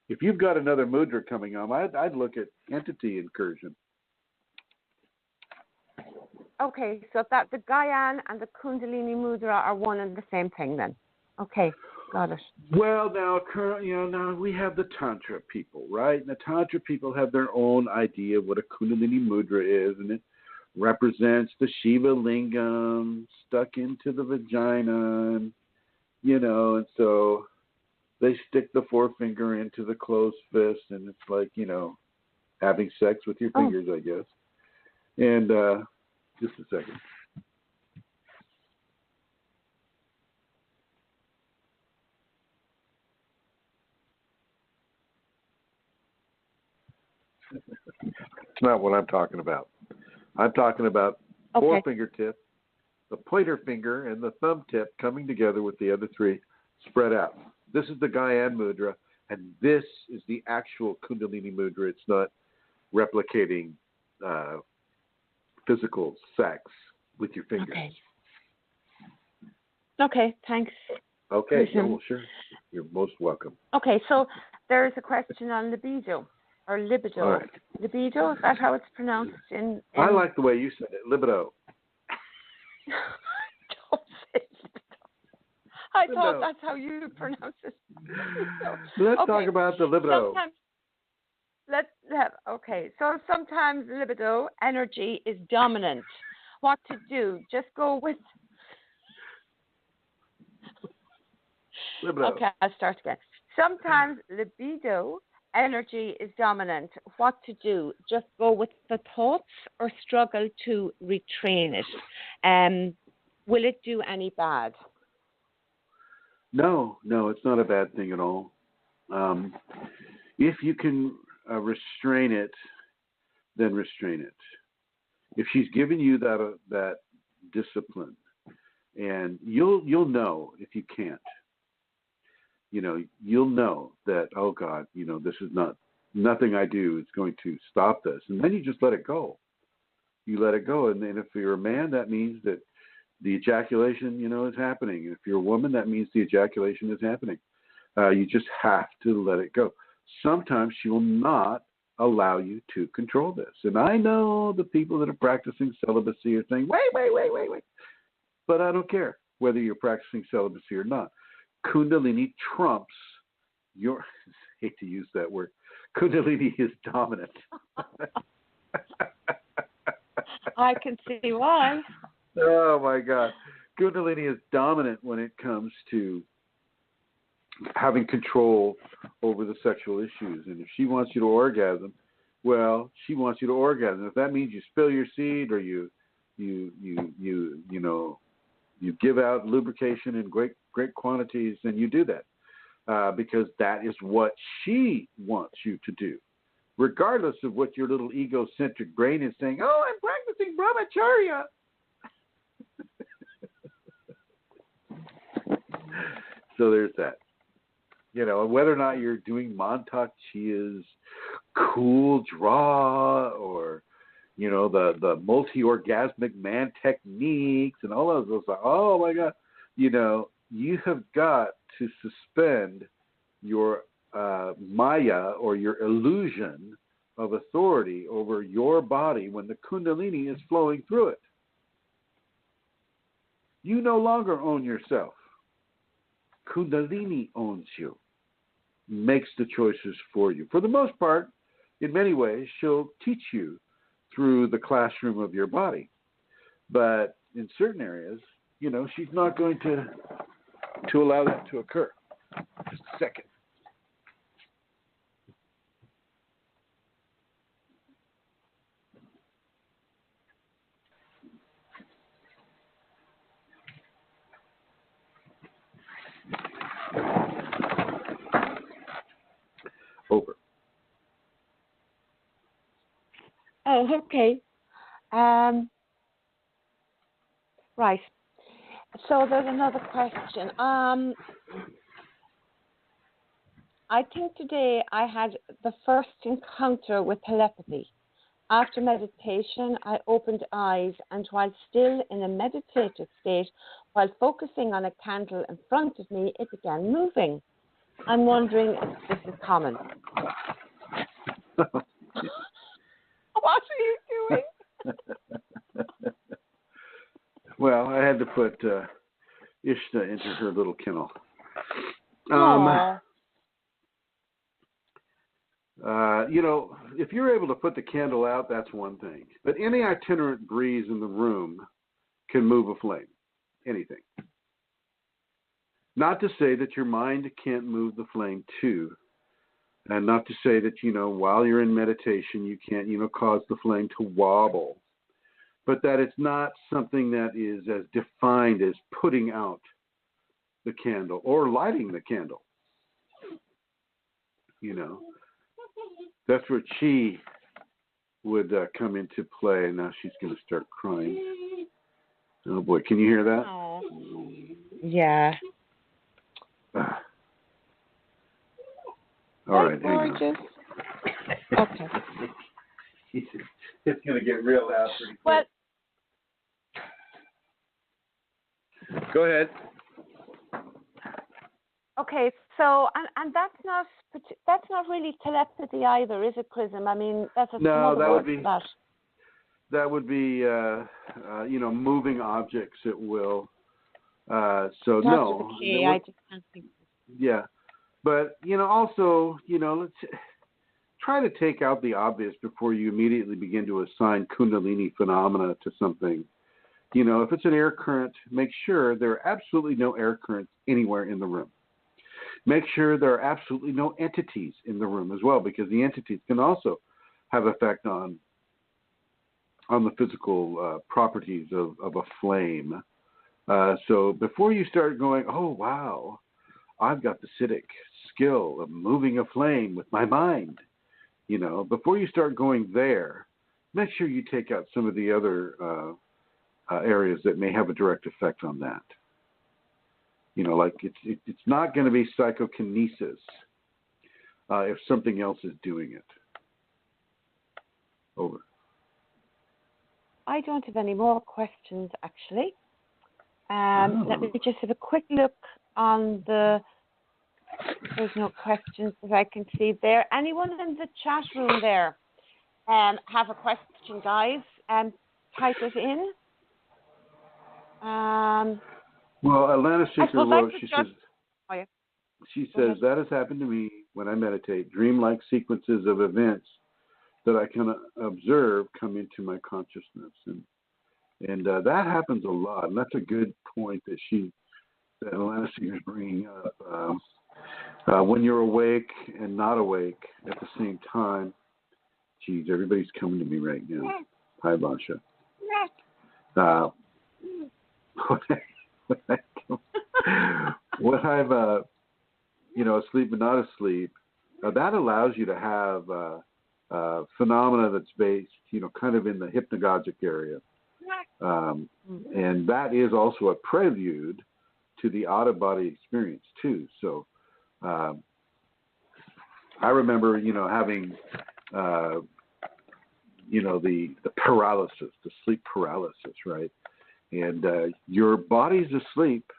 If you've got another mudra coming on, I'd look at entity incursion. Okay, so that the Guyane and the Kundalini mudra are one and the same thing then. Okay, got it. Well, now we have the Tantra people, right? And the Tantra people have their own idea of what a Kundalini mudra is, and it represents the Shiva lingam stuck into the vagina, and so they stick the forefinger into the closed fist, and it's like, having sex with your fingers, I guess. And just a second. It's not what I'm talking about. I'm talking about forefinger tip, the pointer finger, and the thumb tip coming together with the other three spread out. This is the Guyane mudra, and this is the actual Kundalini mudra. It's not replicating physical sex with your fingers. Okay, thanks. Okay, well, sure. You're most welcome. Okay, so there's a question on libido. Or libido. All right. Libido, is that how it's pronounced? In... I like the way you said it, libido. Don't say libido. I thought that's how you pronounce it. Let's talk about the libido. So sometimes libido energy is dominant. What to do? Just go with... Libido. Okay, I'll start again. Sometimes libido energy is dominant. What to do? Just go with the thoughts or struggle to retrain it? Will it do any bad? No, it's not a bad thing at all. If you can restrain it, then restrain it. If she's given you that discipline, and you'll know if you can't. You'll know that, oh God, this is nothing I do is going to stop this. And then you just let it go. You let it go. And then if you're a man, that means that The ejaculation, is happening. If you're a woman, that means the ejaculation is happening. You just have to let it go. Sometimes she will not allow you to control this. And I know the people that are practicing celibacy are saying, wait. But I don't care whether you're practicing celibacy or not. Kundalini trumps your, I hate to use that word, Kundalini is dominant. I can see why. Oh, my God. Kundalini is dominant when it comes to having control over the sexual issues. And if she wants you to orgasm, well, she wants you to orgasm. If that means you spill your seed or you give out lubrication in great quantities, then you do that because that is what she wants you to do, regardless of what your little egocentric brain is saying. Oh, I'm practicing brahmacharya. So there's that. Whether or not you're doing Montauk Chia's cool draw or, the multi-orgasmic man techniques and all of those. Oh, my God. You have got to suspend your maya or your illusion of authority over your body when the Kundalini is flowing through it. You no longer own yourself. Kundalini owns you, makes the choices for you. For the most part, in many ways, she'll teach you through the classroom of your body. But in certain areas, she's not going to allow that to occur. Just a second. Over. Oh, okay. Right. So there's another question. I think today I had the first encounter with telepathy. After meditation, I opened eyes, and while still in a meditative state, while focusing on a candle in front of me, it began moving. I'm wondering if this is common. What are you doing? Well, I had to put Ishta into her little kennel. If you're able to put the candle out, that's one thing. But any itinerant breeze in the room can move a flame. Anything. Not to say that your mind can't move the flame too. And not to say that, while you're in meditation, you can't, cause the flame to wobble. But that it's not something that is as defined as putting out the candle or lighting the candle. That's where chi would come into play. Now she's going to start crying. Oh, boy. Can you hear that? Oh. Yeah. All right, hang on. Okay. It's going to get real loud pretty quick. Well, go ahead. okay, so and that's not really telepathy either, is it, Chrism? I mean, that's no, that would be that would be moving objects at will. So no. Okay, I just can't think. Yeah, but also let's try to take out the obvious before you immediately begin to assign Kundalini phenomena to something. If it's an air current, make sure there are absolutely no air currents anywhere in the room. Make sure there are absolutely no entities in the room as well, because the entities can also have effect on the physical properties of a flame. So before you start going, oh, wow, I've got the Siddhic skill of moving a flame with my mind, before you start going there, make sure you take out some of the other areas that may have a direct effect on that. Like it's not going to be psychokinesis if something else is doing it. Over. I don't have any more questions, actually. Let me just have a quick look on the. There's no questions that I can see there. Anyone in the chat room there have a question, guys? Type it in. Well, Atlanta Seeker wrote, she says, that has happened to me when I meditate. Dreamlike sequences of events that I can observe come into my consciousness. And that happens a lot. And that's a good point that Atlanta Seeker is bringing up. When you're awake and not awake at the same time. Geez, everybody's coming to me right now. Hi, Basha. When I'm, asleep but not asleep, that allows you to have phenomena that's based, kind of in the hypnagogic area. And that is also a prelude to the out-of-body experience, too. So I remember, having, the paralysis, the sleep paralysis, right? And your body's asleep,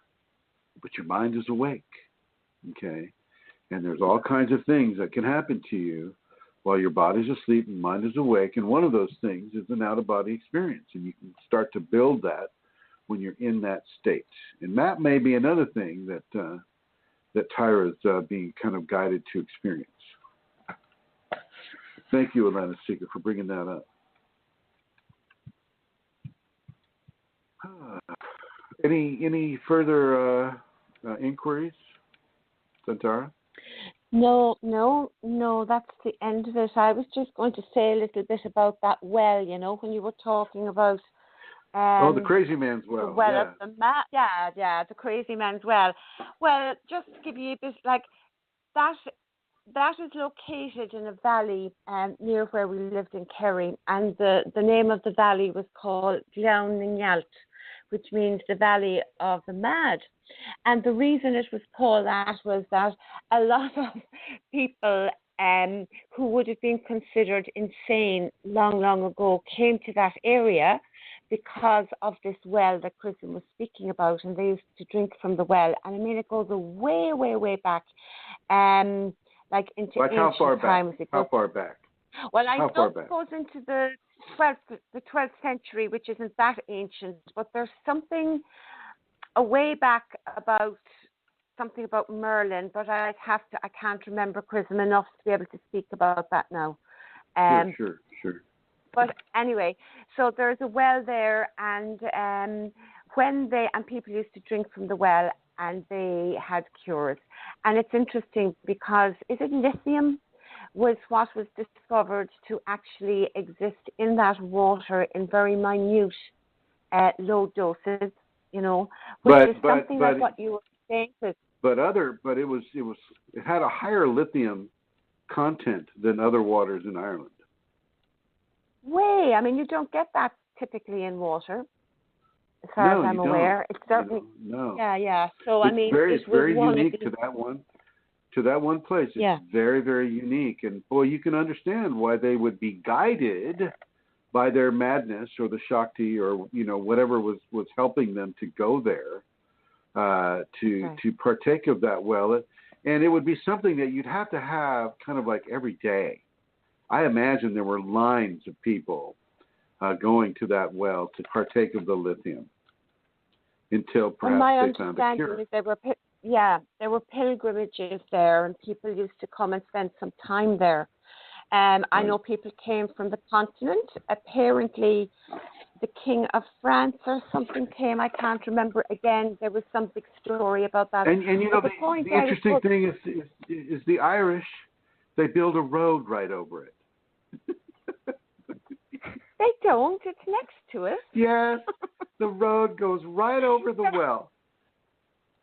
but your mind is awake, okay? And there's all kinds of things that can happen to you while your body's asleep and mind is awake. And one of those things is an out-of-body experience. And you can start to build that when you're in that state. And that may be another thing that Tyra's being kind of guided to experience. Thank you, Atlanta Seeker, for bringing that up. Any further inquiries, Santara? No, that's the end of it. I was just going to say a little bit about that well, when you were talking about the crazy man's well. The well of the the crazy man's well. Well, just to give you a bit, like, that is located in a valley near where we lived in Kerry, and the name of the valley was called Glowningyalt, which means the Valley of the Mad. And the reason it was called that was that a lot of people who would have been considered insane long ago came to that area because of this well that Chrism was speaking about, and they used to drink from the well. And I mean, it goes way, way, way back, like into ancient times. How far back? Well, I know it goes into the 12th century, which isn't that ancient, but there's something way back about something about Merlin, but I can't remember Chrism enough to be able to speak about that now. Sure. But anyway, so there's a well there, and people used to drink from the well, and they had cures. And it's interesting because lithium was what was discovered to actually exist in that water in very minute, low doses, which is something like what you were saying. But it had a higher lithium content than other waters in Ireland. I mean, you don't get that typically in water, as far as I'm aware. It's certainly no. Yeah. So it's very unique to that one. To that one place, it's very, very unique, and boy, you can understand why they would be guided by their madness or the Shakti or whatever was helping them to go there to partake of that well, and it would be something that you'd have to have kind of like every day. I imagine there were lines of people going to that well to partake of the lithium until perhaps they found a cure. There were pilgrimages there, and people used to come and spend some time there. I know people came from the continent. Apparently, the King of France or something came. I can't remember. Again, there was some big story about that. And the interesting thing is the Irish, they build a road right over it. They don't. It's next to it. Yes, the road goes right over the well.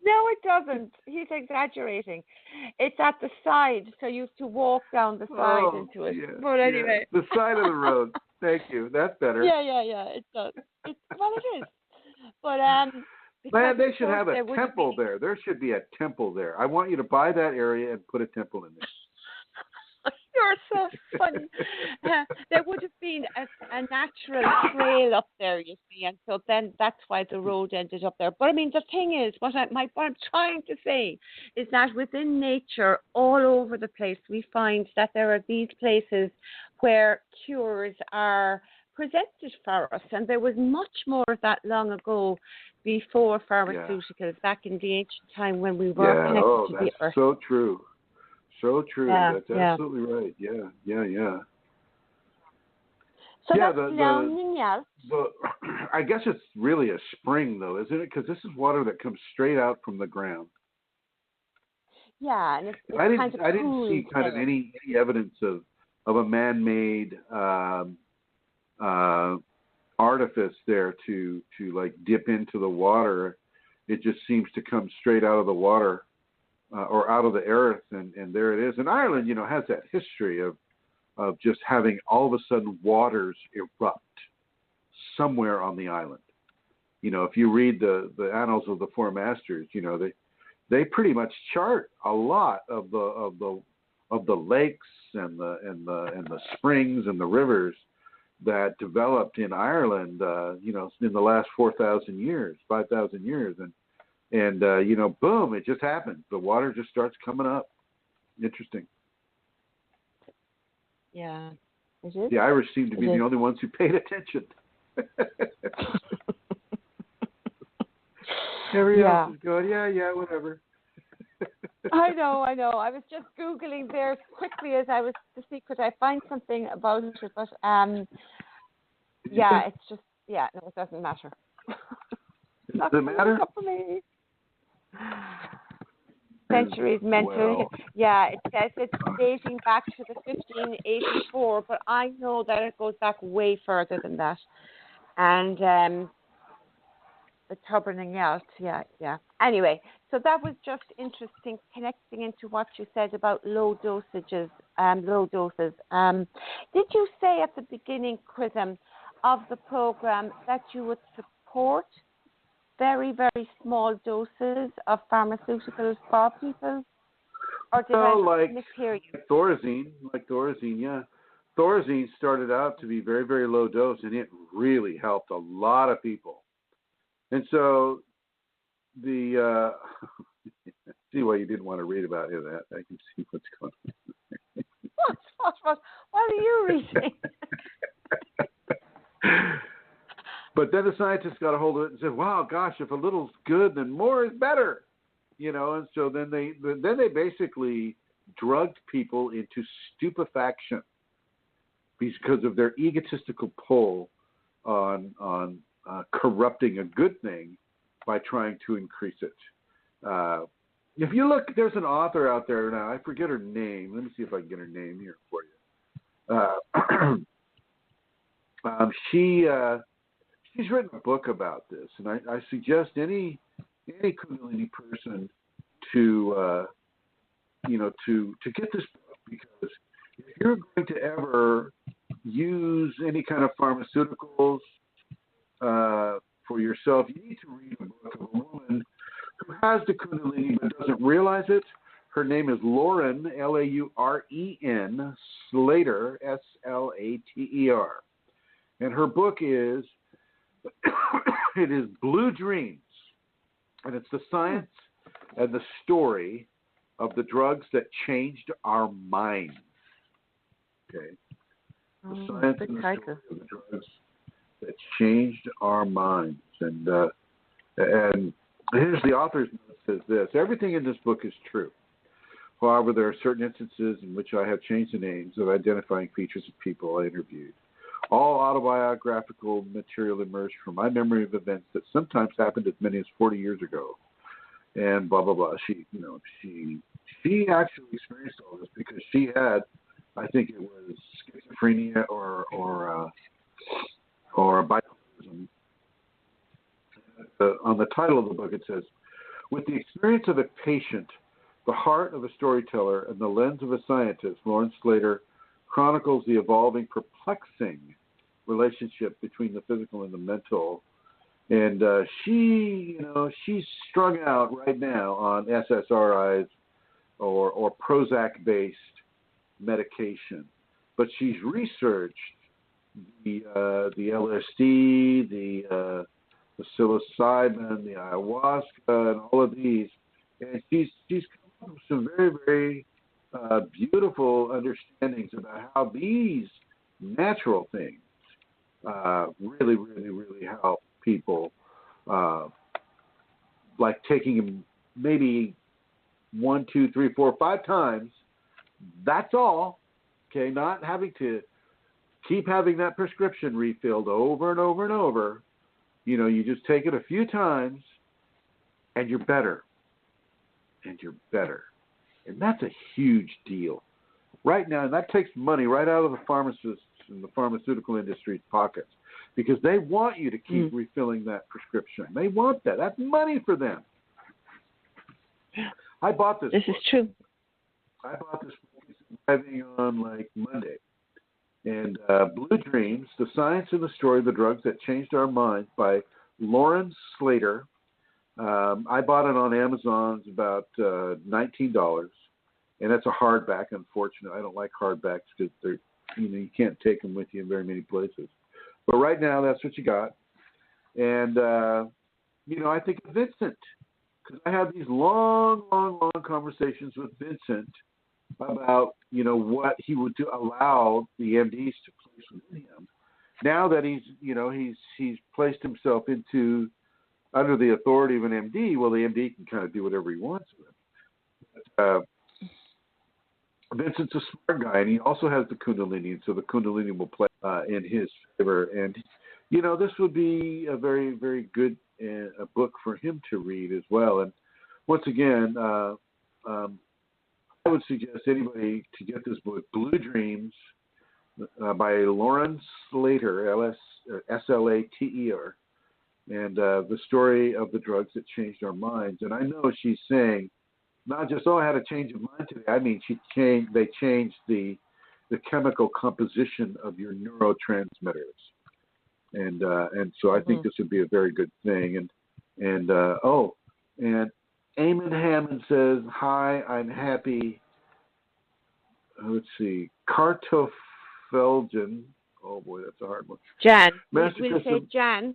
No, it doesn't. He's exaggerating. It's at the side, so you have to walk down the side into it. Yeah, but anyway. The side of the road. Thank you. That's better. Yeah. It does. It is. But man, they should have a temple there. There should be a temple there. I want you to buy that area and put a temple in there. You're so funny. There would have been a natural trail up there, you see, and so then that's why the road ended up there. But I mean, the thing is, what I'm trying to say is that within nature, all over the place, we find that there are these places where cures are presented for us, and there was much more of that long ago, before pharmaceuticals, back in the ancient time when we were connected to the earth. So true. So true. Yeah, That's absolutely right. Yeah. So yeah, I guess it's really a spring, though, isn't it? Because this is water that comes straight out from the ground. Yeah, and it's I didn't see kind of any evidence of a man-made artifice there to like dip into the water. It just seems to come straight out of the water or out of the earth, and there it is. And Ireland, has that history of just having all of a sudden waters erupt somewhere on the island. If you read the Annals of the Four Masters, they pretty much chart a lot of the lakes and the springs and the rivers that developed in Ireland, in the last 4,000 years, 5,000 years, and boom, it just happened. The water just starts coming up. Interesting. Yeah, it is. The Irish seem to be the only ones who paid attention. Everybody else is going, yeah, whatever. I know. I was just Googling there quickly as I was to see could I find something about it, but it's just no, it doesn't matter. Does it matter? For me. Centuries mental. Well. Yeah, it says it's dating back to the 1584, but I know that it goes back way further than that. And the Tumblr and Yalt, yeah. Anyway, so that was just interesting, connecting into what you said about low doses. Did you say at the beginning, Chrism, of the program that you would support very, very small doses of pharmaceuticals for people? Or did I mishear you? Thorazine, yeah. Thorazine started out to be very, very low dose, and it really helped a lot of people. And so the see why you didn't want to read about any of that. I can see what's going on. What are you reading? But then the scientists got a hold of it and said, "Wow, gosh, if a little's good, then more is better." And so then they basically drugged people into stupefaction because of their egotistical pull on corrupting a good thing by trying to increase it. If you look, there's an author out there now. I forget her name. Let me see if I can get her name here for you. She's written a book about this, and I suggest any Kunalini person to get this book, because if you're going to ever use any kind of pharmaceuticals for yourself, you need to read a book of a woman who has the Kundalini but doesn't realize it. Her name is Lauren, Lauren Slater, Slater. And her book is, it is Blue Dreams. And it's the science and the story of the drugs that changed our minds. Okay. The science and the story of the drugs that changed our minds. And here's the author's note, says this: everything in this book is true. However, there are certain instances in which I have changed the names of identifying features of people I interviewed. All autobiographical material emerged from my memory of events that sometimes happened as many as 40 years ago. And blah, blah, blah. She actually experienced all this because she had, I think it was schizophrenia or bipolarism. On the title of the book, it says, with the experience of a patient, the heart of a storyteller, and the lens of a scientist, Lauren Slater chronicles the evolving, perplexing relationship between the physical and the mental. And she's strung out right now on SSRIs or Prozac-based medication, but she's researched the LSD, the psilocybin, the ayahuasca, and all of these, and she's come up with some very, very beautiful understandings about how these natural things really, really, really help people, like taking them maybe 1, 2, 3, 4, 5 times. That's all. Okay, not having to keep having that prescription refilled over and over and over. You know, you just take it a few times, and you're better. And you're better. And that's a huge deal. Right now, and that takes money right out of the pharmacists and the pharmaceutical industry's pockets, because they want you to keep refilling that prescription. They want that. That's money for them. I bought this. This is true. I bought this driving on like Monday. And Blue Dreams, The Science and the Story of the Drugs That Changed Our Minds by Lauren Slater. I bought it on Amazon. It's about $19. And that's a hardback, unfortunately. I don't like hardbacks because they're, you can't take them with you in very many places. But right now, that's what you got. And, I think of Vincent, because I have these long conversations with Vincent about, what he would allow the MDs to place within him. Now that he's placed himself under the authority of an MD, well, the MD can kind of do whatever he wants with him. But, Vincent's a smart guy, and he also has the Kundalini, and so the Kunalini will play in his favor. And, this would be a very, very good a book for him to read as well. And once again, I would suggest anybody to get this book, Blue Dreams, by Lauren Slater, Slater, and the story of the drugs that changed our minds. And I know she's saying, not just, I had a change of mind today. I mean, they changed the chemical composition of your neurotransmitters, and so I think this would be a very good thing. And Eamon Hammond says, "Hi, I'm happy." Let's see, Cartofelgen. Oh boy, that's a hard one. Jan. We'll say Jan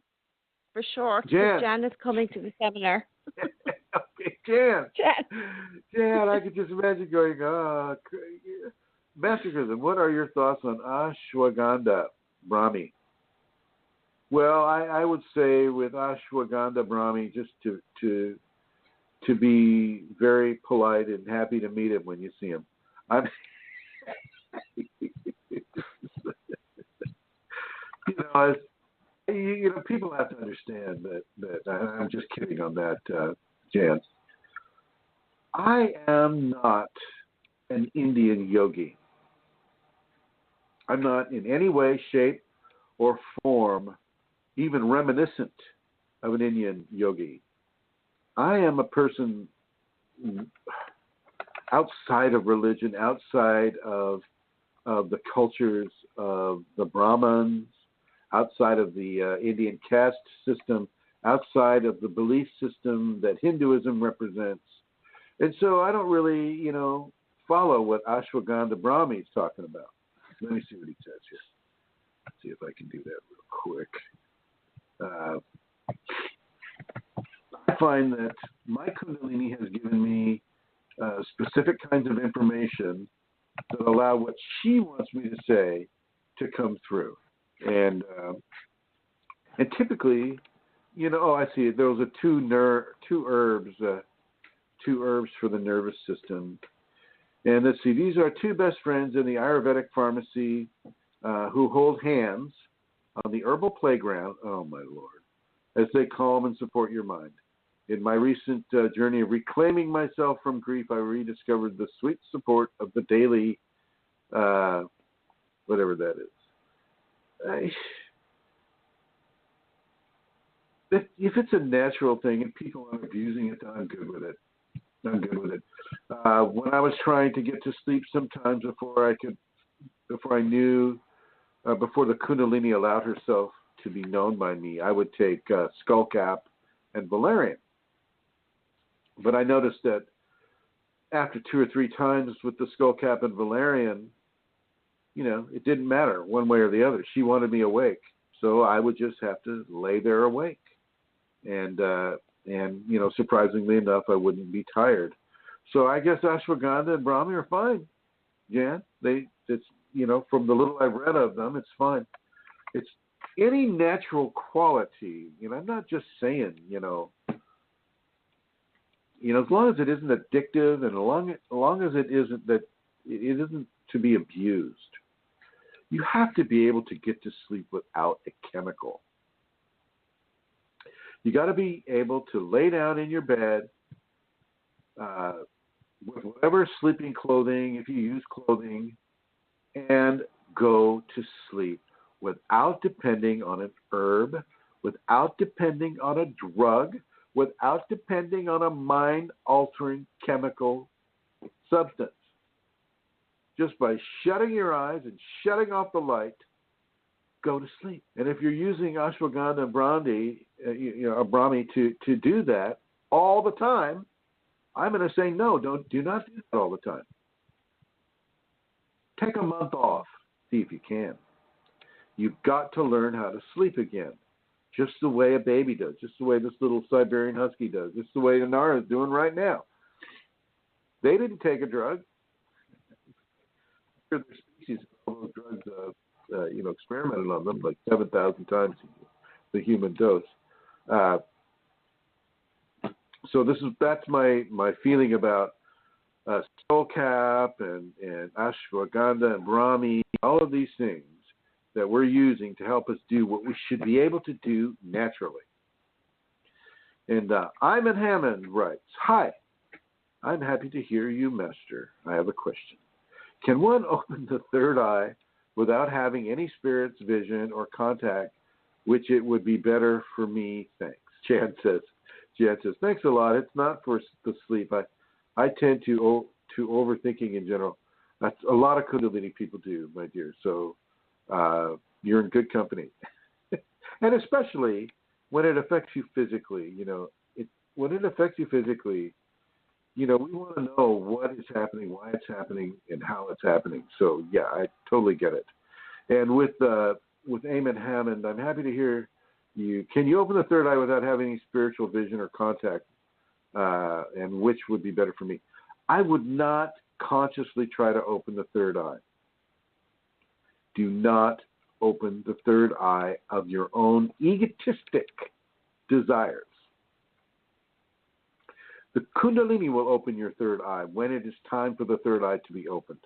for short. Jan is coming to the seminar. Okay, Jan, I could just imagine going, Master Chrism, what are your thoughts on ashwagandha Brahmi? Well, I would say with ashwagandha Brahmi, just to be very polite and happy to meet him when you see him. People have to understand that I'm just kidding on that, Jan. I am not an Indian yogi. I'm not in any way, shape, or form even reminiscent of an Indian yogi. I am a person outside of religion, outside of the cultures of the Brahmins, outside of the Indian caste system, outside of the belief system that Hinduism represents. And so I don't really, follow what ashwagandha Brahmi is talking about. Let me see what he says here. Let's see if I can do that real quick. I find that my Kundalini has given me specific kinds of information that allow what she wants me to say to come through. And typically, I see it. Those are two herbs for the nervous system. And let's see, these are two best friends in the Ayurvedic pharmacy who hold hands on the herbal playground, oh my Lord, as they calm and support your mind. In my recent journey of reclaiming myself from grief, I rediscovered the sweet support of the daily, whatever that is. If it's a natural thing and people aren't abusing it, I'm good with it. When I was trying to get to sleep sometimes before the Kundalini allowed herself to be known by me, I would take skullcap and valerian. But I noticed that after 2 or 3 times with the skullcap and valerian, it didn't matter one way or the other. She wanted me awake, so I would just have to lay there awake, and surprisingly enough, I wouldn't be tired. So I guess ashwagandha and Brahmi are fine, Jan. It's from the little I've read of them, it's fine. It's any natural quality. I'm not just saying, as long as it isn't addictive, and as long as it isn't to be abused. You have to be able to get to sleep without a chemical. You got to be able to lay down in your bed with whatever sleeping clothing, if you use clothing, and go to sleep without depending on an herb, without depending on a drug, without depending on a mind-altering chemical substance. Just by shutting your eyes and shutting off the light, go to sleep. And if you're using ashwagandha and Brahmi to do that all the time, I'm going to say no. Do not do that all the time. Take a month off. See if you can. You've got to learn how to sleep again, just the way a baby does, just the way this little Siberian husky does, just the way Inara is doing right now. They didn't take a drug. Their species, all those drugs, experimented on them like 7,000 times the human dose. So that's my feeling about skullcap and ashwagandha and Brahmi, all of these things that we're using to help us do what we should be able to do naturally. And Iman Hammond writes, "Hi, I'm happy to hear you, Master. I have a question. Can one open the third eye without having any spirit's vision or contact, which it would be better for me? Thanks." Jan says, thanks a lot. It's not for the sleep. I tend to overthinking in general. That's a lot of Kundalini people do, my dear. So you're in good company. And especially when it affects you physically, when it affects you physically, we want to know what is happening, why it's happening, and how it's happening. So yeah, I totally get it. And with Eamon Hammond, I'm happy to hear you. Can you open the third eye without having any spiritual vision or contact? And which would be better for me? I would not consciously try to open the third eye. Do not open the third eye of your own egotistic desires. The Kundalini will open your third eye when it is time for the third eye to be opened.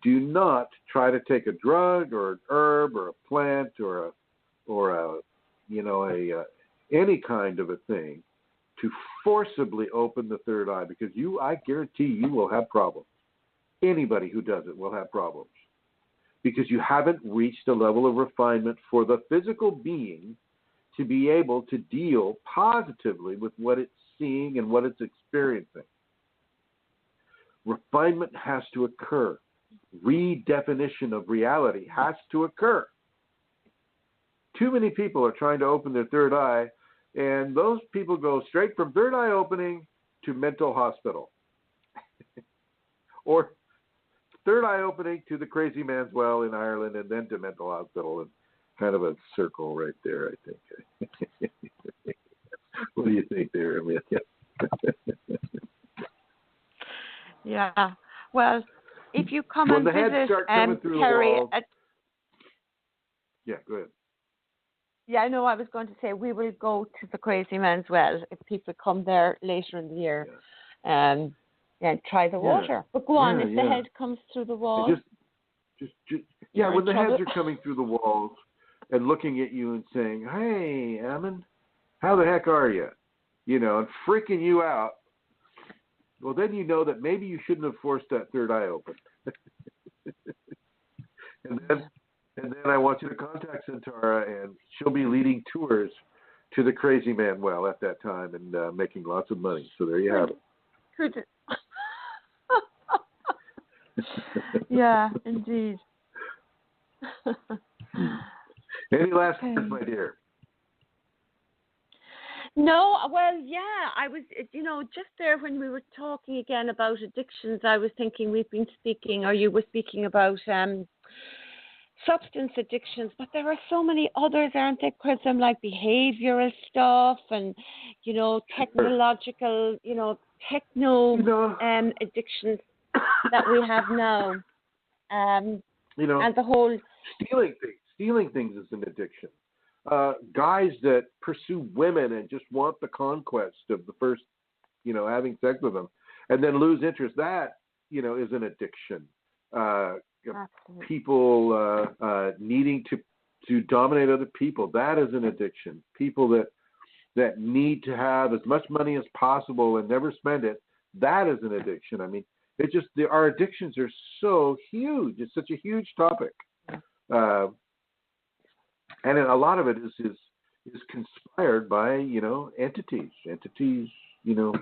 Do not try to take a drug or an herb or a plant or any kind of a thing to forcibly open the third eye, because I guarantee you will have problems. Anybody who does it will have problems, because you haven't reached a level of refinement for the physical being to be able to deal positively with what it's seeing and what it's experiencing. Refinement has to occur. Redefinition of reality has to occur. Too many people are trying to open their third eye, and those people go straight from third eye opening to mental hospital. Or third eye opening to the crazy man's well in Ireland, and then to mental hospital, and kind of a circle right there, I think. What do you think there, Amelia? Yeah. Well, if you come and visit Terry yeah, go ahead. Yeah, no, I was going to say we will go to the Crazy Man's Well if people come there later in the year. Yeah. And try the water. But go on, if the head comes through the wall. When the heads are coming through the walls and looking at you and saying, "Hey, Ammon, how the heck are you?" And freaking you out. Well, then you know that maybe you shouldn't have forced that third eye open. And then I want you to contact Centaura, and she'll be leading tours to the Crazy Man Well at that time, and making lots of money. So there you have it. Yeah, indeed. Any last words, my dear? No, well, yeah, I was, just there when we were talking again about addictions, I was thinking we've been speaking, or you were speaking about substance addictions, but there are so many others, aren't there, Chrism, like behavioral stuff and, technological, techno addictions that we have now. And the whole stealing things is an addiction. Guys that pursue women and just want the conquest of the first, having sex with them, and then lose interest. That is an addiction. People needing to dominate other people. That is an addiction. People that need to have as much money as possible and never spend it. That is an addiction. I mean, our addictions are so huge. It's such a huge topic. And a lot of it is conspired by, entities. Entities,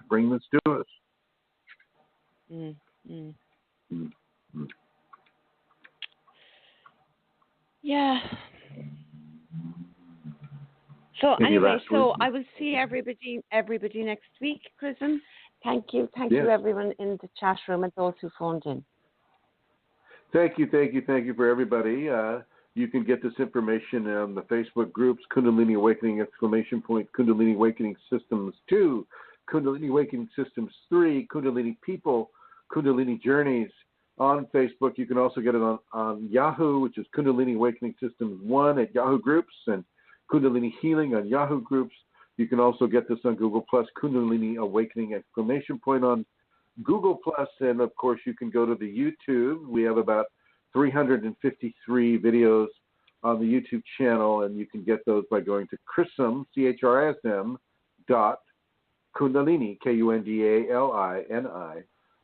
bring this to us. Yeah. So anyway, I will see everybody next week, Chrism. Thank you everyone in the chat room and those who phoned in. Thank you for everybody. You can get this information on the Facebook groups, Kundalini Awakening ! Kundalini Awakening Systems 2, Kundalini Awakening Systems 3, Kundalini People, Kundalini Journeys on Facebook. You can also get it on Yahoo, which is Kundalini Awakening Systems 1 at Yahoo Groups, and Kundalini Healing on Yahoo Groups. You can also get this on Google+, Kundalini Awakening ! On Google+, and of course you can go to the YouTube. We have about 353 videos on the YouTube channel, and you can get those by going to Chrism, CHRISM, Kundalini, KUNDALINI,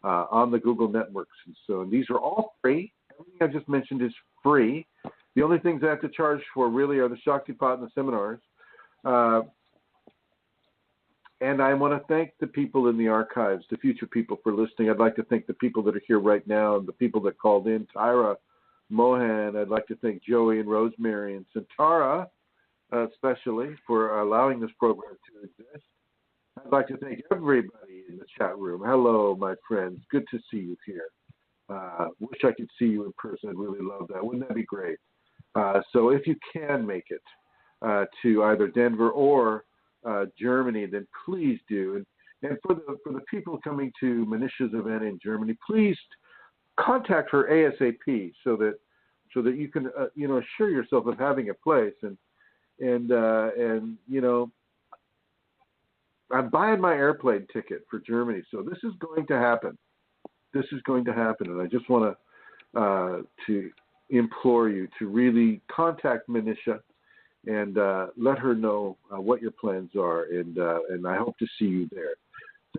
on the Google networks. And so these are all free. Everything I just mentioned is free. The only things I have to charge for really are the Shaktipat and the seminars. And I want to thank the people in the archives, the future people, for listening. I'd like to thank the people that are here right now and the people that called in, Tyra, Mohan. I'd like to thank Joey and Rosemary and Santara, especially, for allowing this program to exist. I'd like to thank everybody in the chat room. Hello, my friends. Good to see you here. Wish I could see you in person. I'd really love that. Wouldn't that be great? So if you can make it to either Denver or Germany, then please do. And for the people coming to Manisha's event in Germany, please contact her ASAP so that you can assure yourself of having a place. And I'm buying my airplane ticket for Germany, so this is going to happen. And I just want to implore you to really contact Manisha and let her know what your plans are, and I hope to see you there.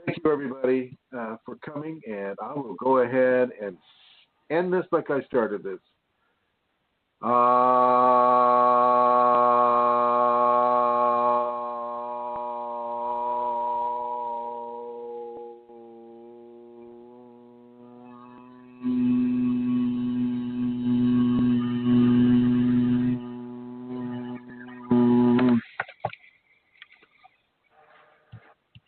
Thank you, everybody, for coming, and I will go ahead and end this like I started this.